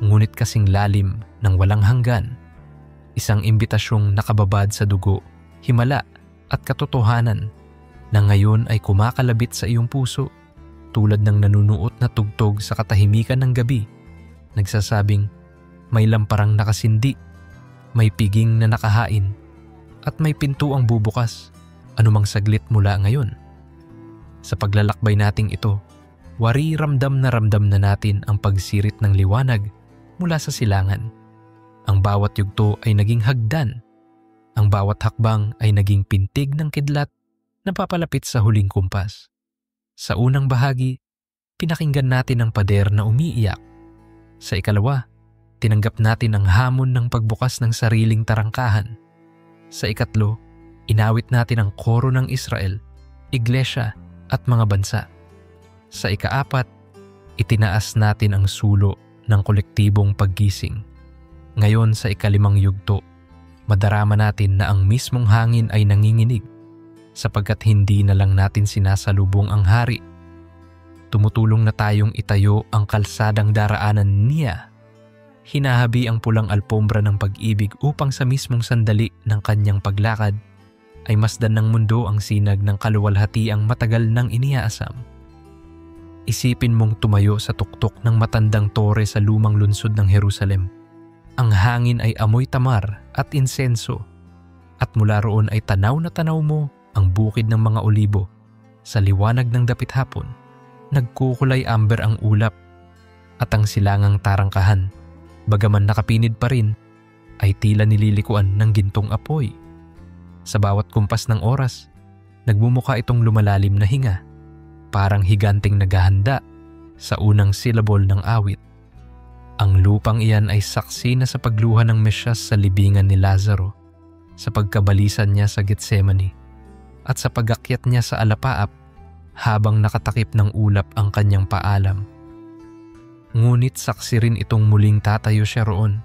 ngunit kasing lalim ng walang hanggan. Isang imbitasyong nakababad sa dugo, himala at katotohanan na ngayon ay kumakalabit sa iyong puso tulad ng nanunuot na tugtog sa katahimikan ng gabi. Nagsasabing may lamparang nakasindi, may piging na nakahain at may pintuang bubukas anumang saglit mula ngayon. Sa paglalakbay nating ito, wari ramdam na natin ang pagsirit ng liwanag mula sa silangan. Ang bawat yugto ay naging hagdan. Ang bawat hakbang ay naging pintig ng kidlat na papalapit sa huling kumpas. Sa unang bahagi, pinakinggan natin ang pader na umiiyak. Sa ikalawa, tinanggap natin ang hamon ng pagbukas ng sariling tarangkahan. Sa ikatlo, inawit natin ang koro ng Israel, iglesia at mga bansa. Sa ikaapat, itinaas natin ang sulo ng kolektibong paggising. Ngayon sa ikalimang yugto, madarama natin na ang mismong hangin ay nanginginig sapagkat hindi na lang natin sinasalubong ang hari. Tumutulong na tayong itayo ang kalsadang daraanan niya. Hinahabi ang pulang alpombra ng pag-ibig upang sa mismong sandali ng kanyang paglakad ay masdan ng mundo ang sinag ng kaluwalhatiang matagal nang iniaasam. Isipin mong tumayo sa tuktok ng matandang tore sa lumang lungsod ng Jerusalem. Ang hangin ay amoy tamar at insenso at mula roon ay tanaw na tanaw mo ang bukid ng mga olibo. Sa liwanag ng dapit hapon, nagkukulay amber ang ulap at ang silangang tarangkahan, bagaman nakapinid pa rin, ay tila nililikuan ng gintong apoy. Sa bawat kumpas ng oras, nagmumukha itong lumalalim na hinga, parang higanteng naghahanda sa unang silabol ng awit. Ang lupang iyan ay saksi na sa pagluha ng Mesyas sa libingan ni Lazaro, sa pagkabalisan niya sa Getsemani, at sa pagakyat niya sa alapaap habang nakatakip ng ulap ang kanyang paalam. Ngunit saksi rin itong muling tatayo siya roon,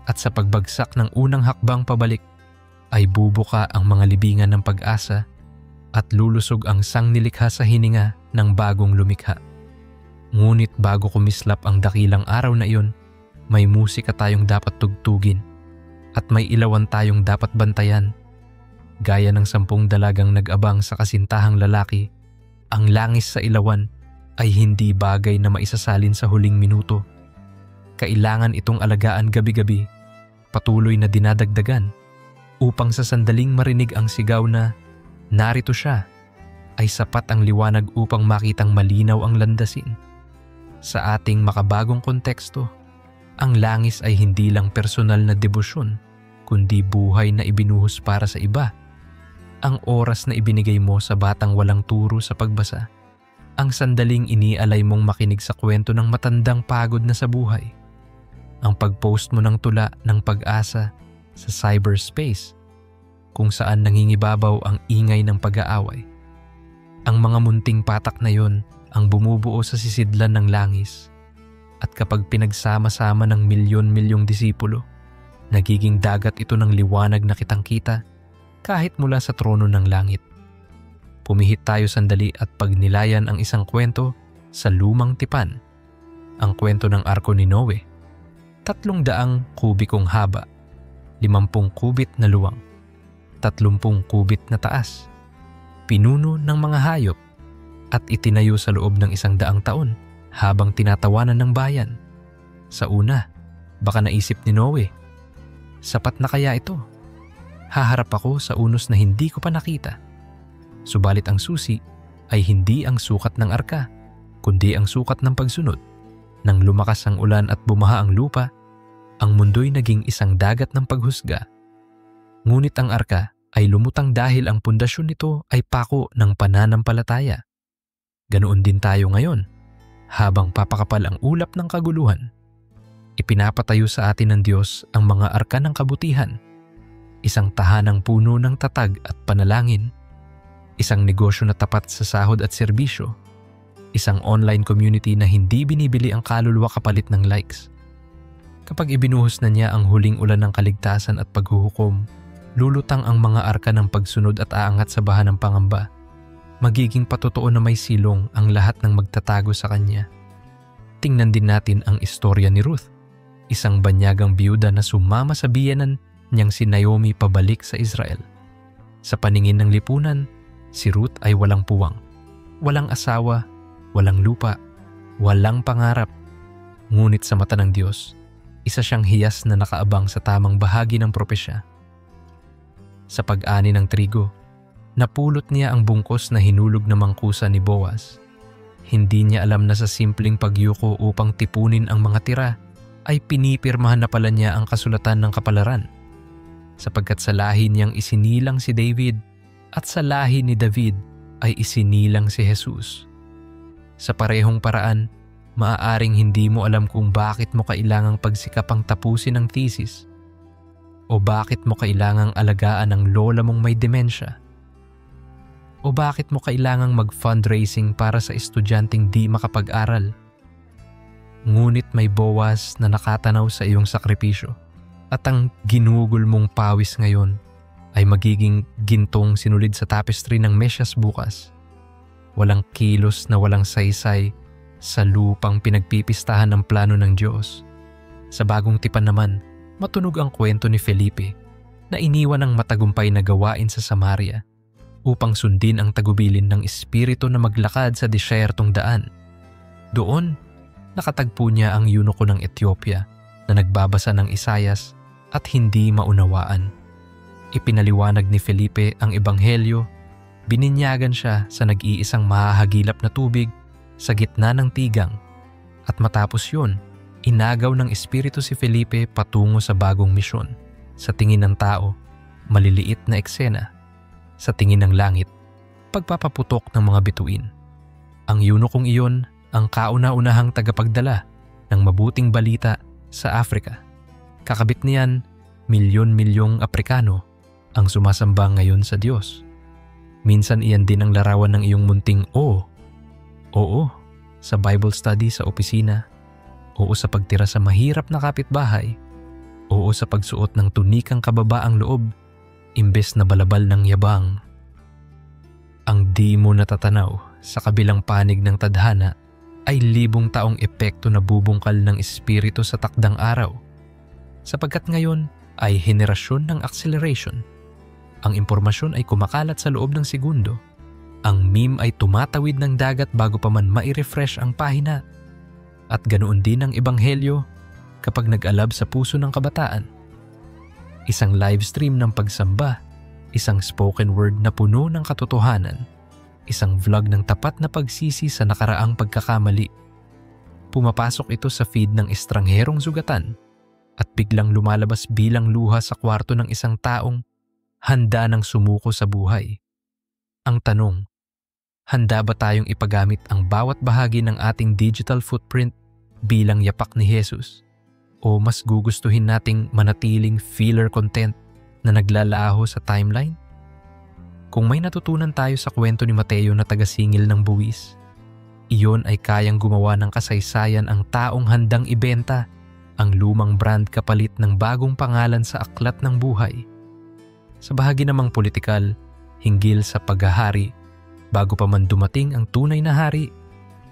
at sa pagbagsak ng unang hakbang pabalik ay bubuka ang mga libingan ng pag-asa at lulusog ang sangnilikha sa hininga ng bagong lumikha. Ngunit bago kumislap ang dakilang araw na iyon, may musika tayong dapat tugtugin at may ilawan tayong dapat bantayan. Gaya ng 10 dalagang nag-abang sa kasintahang lalaki, ang langis sa ilawan ay hindi bagay na maisasalin sa huling minuto. Kailangan itong alagaan gabi-gabi, patuloy na dinadagdagan, upang sa sandaling marinig ang sigaw na, narito siya, ay sapat ang liwanag upang makitang malinaw ang landasin. Sa ating makabagong konteksto, Ang langis ay hindi lang personal na debosyon, kundi buhay na ibinuhos para sa iba. Ang oras na ibinigay mo sa batang walang turo sa pagbasa. Ang sandaling inialay mong makinig sa kwento ng matandang pagod na sa buhay. Ang pag-post mo ng tula ng pag-asa sa cyberspace, kung saan nangingibabaw ang ingay ng pag-aaway. Ang mga munting patak na yon ang bumubuo sa sisidlan ng langis. At kapag pinagsama-sama ng milyon-milyong disipulo, nagiging dagat ito ng liwanag na kitang-kita kahit mula sa trono ng langit. Pumihit tayo sandali at pagnilayan ang isang kwento sa lumang tipan. Ang kwento ng arko ni Noe. 300 kubikong haba, 50 kubit na luwang, 30 kubit na taas, pinuno ng mga hayop at itinayo sa loob ng 100 taon habang tinatawanan ng bayan. Sa una, baka naisip ni Noe, sapat na kaya ito? Haharap ako sa unos na hindi ko pa nakita. Subalit ang susi ay hindi ang sukat ng arka, kundi ang sukat ng pagsunod. Nang lumakas ang ulan at bumaha ang lupa, ang mundo'y naging isang dagat ng paghusga. Ngunit ang arka ay lumutang dahil ang pundasyon nito ay pako ng pananampalataya. Ganoon din tayo ngayon, habang papakapal ang ulap ng kaguluhan. Ipinapatayo sa atin ng Diyos ang mga arka ng kabutihan, isang tahanang puno ng tatag at panalangin, isang negosyo na tapat sa sahod at serbisyo, isang online community na hindi binibili ang kaluluwa kapalit ng likes. Kapag ibinuhos na niya ang huling ulan ng kaligtasan at paghuhukom, lulutang ang mga arka ng pagsunod at aangat sa baha ng pangamba. Magiging patotoo na may silong ang lahat ng magtatago sa kanya. Tingnan din natin ang istorya ni Ruth, isang banyagang biyuda na sumama sa biyenan niyang si Naomi pabalik sa Israel. Sa paningin ng lipunan, si Ruth ay walang puwang, walang asawa, walang lupa, walang pangarap. Ngunit sa mata ng Diyos, isa siyang hiyas na nakaabang sa tamang bahagi ng propesya. Sa pag-ani ng trigo, napulot niya ang bungkos na hinulog na mangkusa ni Boaz. Hindi niya alam na sa simpleng pagyuko upang tipunin ang mga tira, ay pinipirmahan na pala niya ang kasulatan ng kapalaran. Sapagkat sa lahi niyang isinilang si David at sa lahi ni David ay isinilang si Jesus. Sa parehong paraan, maaaring hindi mo alam kung bakit mo kailangang pagsikapang tapusin ang thesis o bakit mo kailangang alagaan ang lola mong may demensya o bakit mo kailangang mag-fundraising para sa estudyanteng di makapag-aral. Ngunit may Boaz na nakatanaw sa iyong sakripisyo at ang ginugol mong pawis ngayon ay magiging gintong sinulid sa tapestry ng mesyas bukas. Walang kilos na walang saysay sa lupang pinagpipistahan ng plano ng Diyos. Sa bagong tipan naman, matunog ang kwento ni Felipe na iniwan ang matagumpay na gawain sa Samaria upang sundin ang tagubilin ng espiritu na maglakad sa disyertong daan. Doon, nakatagpo niya ang eunuko ng Ethiopia na nagbabasa ng Isayas at hindi maunawaan. Ipinaliwanag ni Felipe ang ebanghelyo, bininyagan siya sa nag-iisang mahahagilap na tubig sa gitna ng tigang, at matapos yun, inagaw ng espiritu si Felipe patungo sa bagong misyon. Sa tingin ng tao, maliliit na eksena. Sa tingin ng langit, pagpapaputok ng mga bituin. Ang yunukong iyon ang kauna-unahang tagapagdala ng mabuting balita sa Afrika. Kakabit niyan, milyon-milyong Aprikano ang sumasamba ngayon sa Diyos. Minsan iyan din ang larawan ng iyong munting oo. Oo, sa Bible study sa opisina. Oo sa pagtira sa mahirap na kapitbahay. Oo sa pagsuot ng tunikang kababaang loob, imbes na balabal ng yabang. Ang di mo natatanaw sa kabilang panig ng tadhana ay libong taong epekto na bubungkal ng espiritu sa takdang araw. Sapagkat ngayon ay henerasyon ng acceleration. Ang impormasyon ay kumakalat sa loob ng segundo. Ang meme ay tumatawid ng dagat bago pa man mai-refresh ang pahina. At ganoon din ang ebanghelyo kapag nag-alab sa puso ng kabataan. Isang live stream ng pagsamba, isang spoken word na puno ng katotohanan, isang vlog ng tapat na pagsisi sa nakaraang pagkakamali. Pumapasok ito sa feed ng estrangherong sugatan at biglang lumalabas bilang luha sa kwarto ng isang taong handa ng sumuko sa buhay. Ang tanong, handa ba tayong ipagamit ang bawat bahagi ng ating digital footprint bilang yapak ni Jesus? O mas gugustuhin nating manatiling filler content na naglalaho sa timeline? Kung may natutunan tayo sa kwento ni Mateo na tagasingil ng buwis, iyon ay kayang gumawa ng kasaysayan ang taong handang ibenta ang lumang brand kapalit ng bagong pangalan sa aklat ng buhay. Sa bahagi namang politikal, hinggil sa paghahari, bago pa man dumating ang tunay na hari,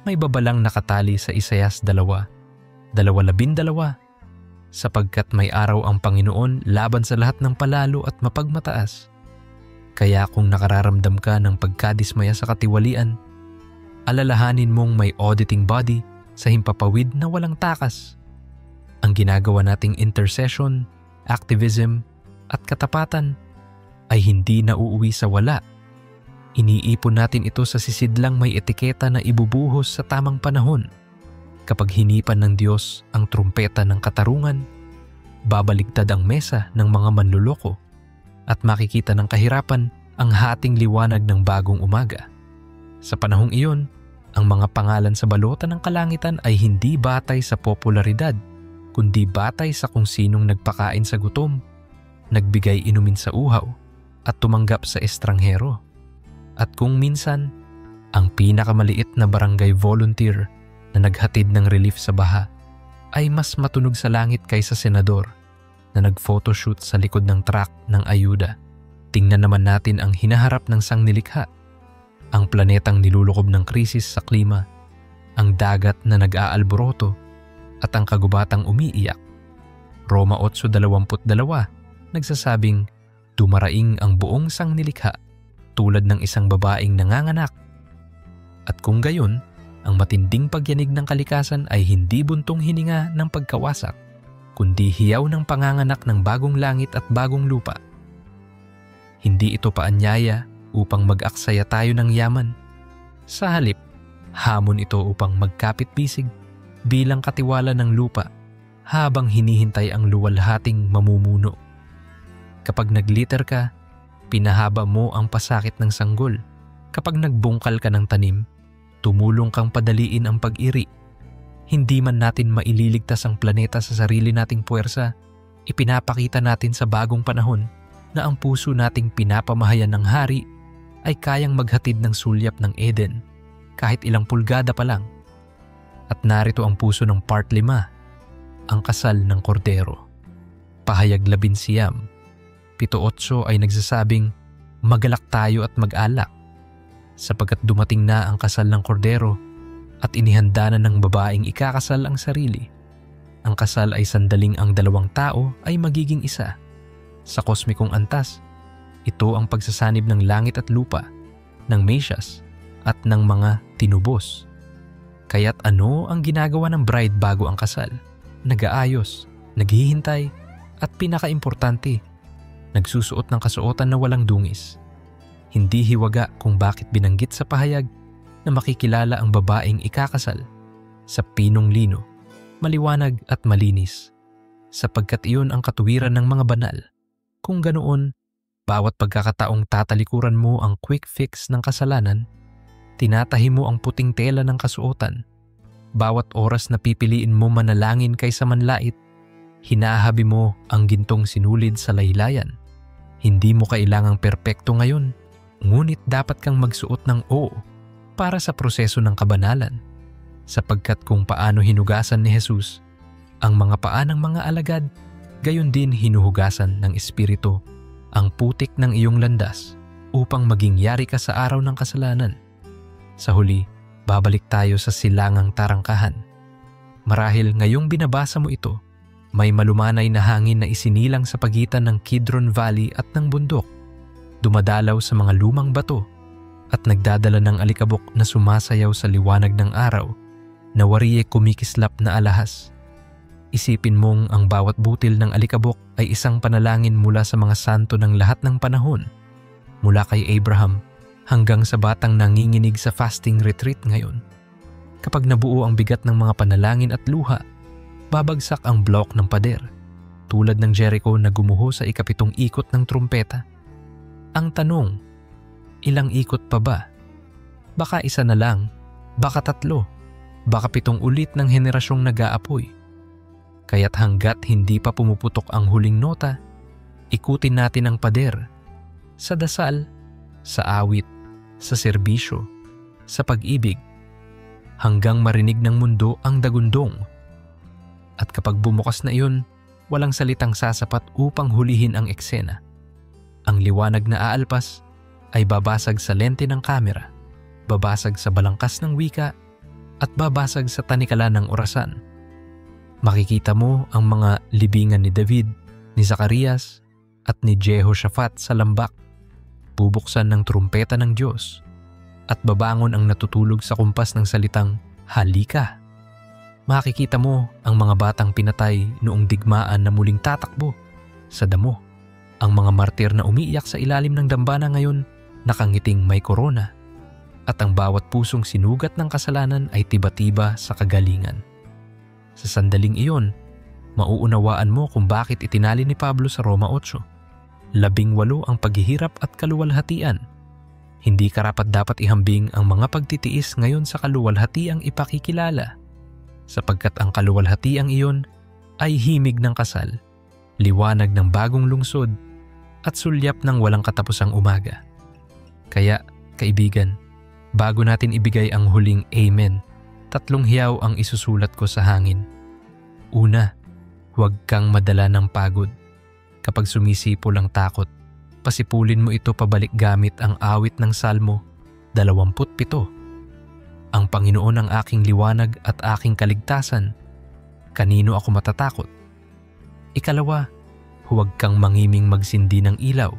may babalang nakatali sa Isayas 2:12, sapagkat may araw ang Panginoon laban sa lahat ng palalo at mapagmataas. Kaya kung nakararamdam ka ng pagkadismaya sa katiwalian, alalahanin mong may auditing body sa himpapawid na walang takas. Ang ginagawa nating intercession, activism, at katapatan ay hindi nauuwi sa wala. Iniipon natin ito sa sisidlang may etiketa na ibubuhos sa tamang panahon. Kapag hinipan ng Diyos ang trumpeta ng katarungan, babaligtad ang mesa ng mga manluloko at makikita ng kahirapan ang hating liwanag ng bagong umaga. Sa panahong iyon, ang mga pangalan sa balota ng kalangitan ay hindi batay sa popularidad, kundi batay sa kung sinong nagpakain sa gutom, nagbigay inumin sa uhaw, at tumanggap sa estranghero. At kung minsan, ang pinakamaliit na barangay volunteer na naghatid ng relief sa baha ay mas matunog sa langit kaysa senador na nag-photoshoot sa likod ng truck ng ayuda. Tingnan naman natin ang hinaharap ng sangnilikha. Ang planetang nilulukob ng krisis sa klima, ang dagat na nag-aalboroto, at ang kagubatang umiiyak. Roma 8:22 nagsasabing dumaraing ang buong sangnilikha tulad ng isang babaeng nanganganak. At kung gayon, ang matinding pagyanig ng kalikasan ay hindi buntong hininga ng pagkawasak, kundi hiyaw ng panganganak ng bagong langit at bagong lupa. Hindi ito paanyaya upang mag-aksaya tayo ng yaman. Sa halip, hamon ito upang magkapit-bisig bilang katiwala ng lupa habang hinihintay ang luwalhating mamumuno. Kapag nagliter ka, pinahaba mo ang pasakit ng sanggol. Kapag nagbungkal ka ng tanim, tumulong kang padaliin ang pag-iri. Hindi man natin maililigtas ang planeta sa sarili nating puwersa, ipinapakita natin sa bagong panahon na ang puso nating pinapamahayan ng hari ay kayang maghatid ng sulyap ng Eden kahit ilang pulgada pa lang. At narito ang puso ng part 5, ang kasal ng kordero. Pahayag 11, 7:8 ay nagsasabing magalak tayo at mag-alak sapagkat dumating na ang kasal ng kordero at inihanda na ng babaeng ikakasal ang sarili. Ang kasal ay sandaling ang dalawang tao ay magiging isa. Sa kosmikong antas, ito ang pagsasanib ng langit at lupa, ng mesyas at ng mga tinubos. Kaya't ano ang ginagawa ng bride bago ang kasal? Nag-aayos, naghihintay, at pinakaimportante, nagsusuot ng kasuotan na walang dungis. Hindi hiwaga kung bakit binanggit sa pahayag na makikilala ang babaeng ikakasal sa pinong lino, maliwanag at malinis, sapagkat iyon ang katuwiran ng mga banal. Kung ganoon, bawat pagkakataong tatalikuran mo ang quick fix ng kasalanan, tinatahi mo ang puting tela ng kasuotan. Bawat oras na pipiliin mo manalangin kaysa manlait, hinahabi mo ang gintong sinulid sa laylayan. Hindi mo kailangang perpekto ngayon, ngunit dapat kang magsuot ng oo para sa proseso ng kabanalan. Sapagkat kung paano hinugasan ni Jesus ang mga paa ng mga alagad, gayon din hinuhugasan ng Espiritu ang putik ng iyong landas upang maging yari ka sa araw ng kasalanan. Sa huli, babalik tayo sa silangang tarangkahan. Marahil ngayong binabasa mo ito, may malumanay na hangin na isinilang sa pagitan ng Kidron Valley at ng bundok, dumadalaw sa mga lumang bato at nagdadala ng alikabok na sumasayaw sa liwanag ng araw na wariye kumikislap na alahas. Isipin mong ang bawat butil ng alikabok ay isang panalangin mula sa mga santo ng lahat ng panahon, mula kay Abraham hanggang sa batang nanginginig sa fasting retreat ngayon. Kapag nabuo ang bigat ng mga panalangin at luha, babagsak ang block ng pader, tulad ng Jericho na gumuho sa ikapitong ikot ng trumpeta. Ang tanong, ilang ikot pa ba? Baka isa na lang, baka tatlo, baka 7 ulit ng henerasyong nag-aapoy. Kaya't hanggat hindi pa pumuputok ang huling nota, ikutin natin ang pader sa dasal, sa awit, sa serbisyo, sa pag-ibig, hanggang marinig ng mundo ang dagundong. At kapag bumukas na iyon, walang salitang sasapat upang hulihin ang eksena. Ang liwanag na aalpas ay babasag sa lente ng kamera, babasag sa balangkas ng wika, at babasag sa tanikala ng orasan. Makikita mo ang mga libingan ni David, ni Zacarias, at ni Jehoshaphat sa lambak. Bubuksan ng trumpeta ng Diyos at babangon ang natutulog sa kumpas ng salitang halika. Makikita mo ang mga batang pinatay noong digmaan na muling tatakbo sa damo. Ang mga martir na umiiyak sa ilalim ng dambana ngayon nakangiting may korona. At ang bawat pusong sinugat ng kasalanan ay tiba-tiba sa kagalingan. Sa sandaling iyon, mauunawaan mo kung bakit itinali ni Pablo sa Roma 8. 18 ang paghihirap at kaluwalhatian. Hindi karapat-dapat ihambing ang mga pagtitiis ngayon sa kaluwalhatiang ipakikilala, sapagkat ang kaluwalhatiang iyon ay himig ng kasal, liwanag ng bagong lungsod, at sulyap ng walang katapusang umaga. Kaya, kaibigan, bago natin ibigay ang huling amen, 3 hiyaw ang isusulat ko sa hangin. Una, huwag kang madala ng pagod. Kapag sumisipol ang takot, pasipulin mo ito pabalik gamit ang awit ng Salmo 27. Ang Panginoon ang aking liwanag at aking kaligtasan. Kanino ako matatakot? Ikalawa, huwag kang mangiming magsindi ng ilaw.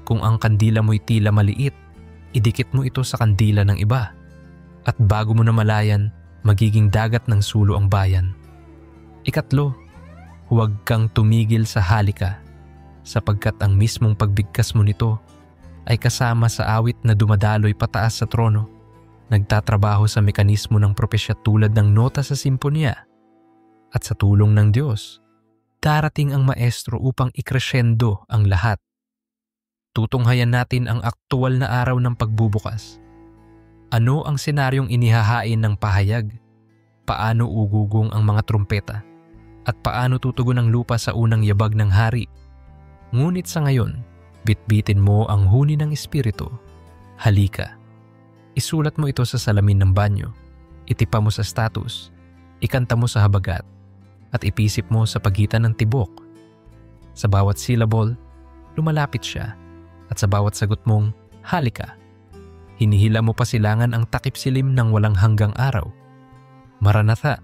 Kung ang kandila mo'y tila maliit, idikit mo ito sa kandila ng iba. At bago mo na malayan, magiging dagat ng sulo ang bayan. Ikatlo, huwag kang tumigil sa halika, sapagkat ang mismong pagbigkas mo nito ay kasama sa awit na dumadaloy pataas sa trono, nagtatrabaho sa mekanismo ng propesya tulad ng nota sa simponya. At sa tulong ng Diyos, darating ang maestro upang ikresyendo ang lahat. Tutunghayan natin ang aktual na araw ng pagbubukas. Ano ang senaryong inihahain ng pahayag? Paano ugugong ang mga trumpeta? At paano tutugon ang lupa sa unang yabag ng hari? Ngunit sa ngayon, bitbitin mo ang huni ng Espiritu. Halika. Isulat mo ito sa salamin ng banyo. Itipa mo sa status. Ikanta mo sa habagat. At ipisip mo sa pagitan ng tibok. Sa bawat syllable, lumalapit siya. At sa bawat sagot mong, halika. Hinihila mo pasilangan ang takip silim ng walang hanggang araw. Maranatha.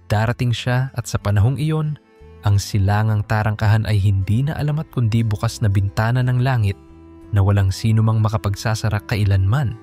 Darating siya at sa panahong iyon, ang silangang tarangkahan ay hindi na alamat kundi bukas na bintana ng langit na walang sino mang makapagsasara kailanman.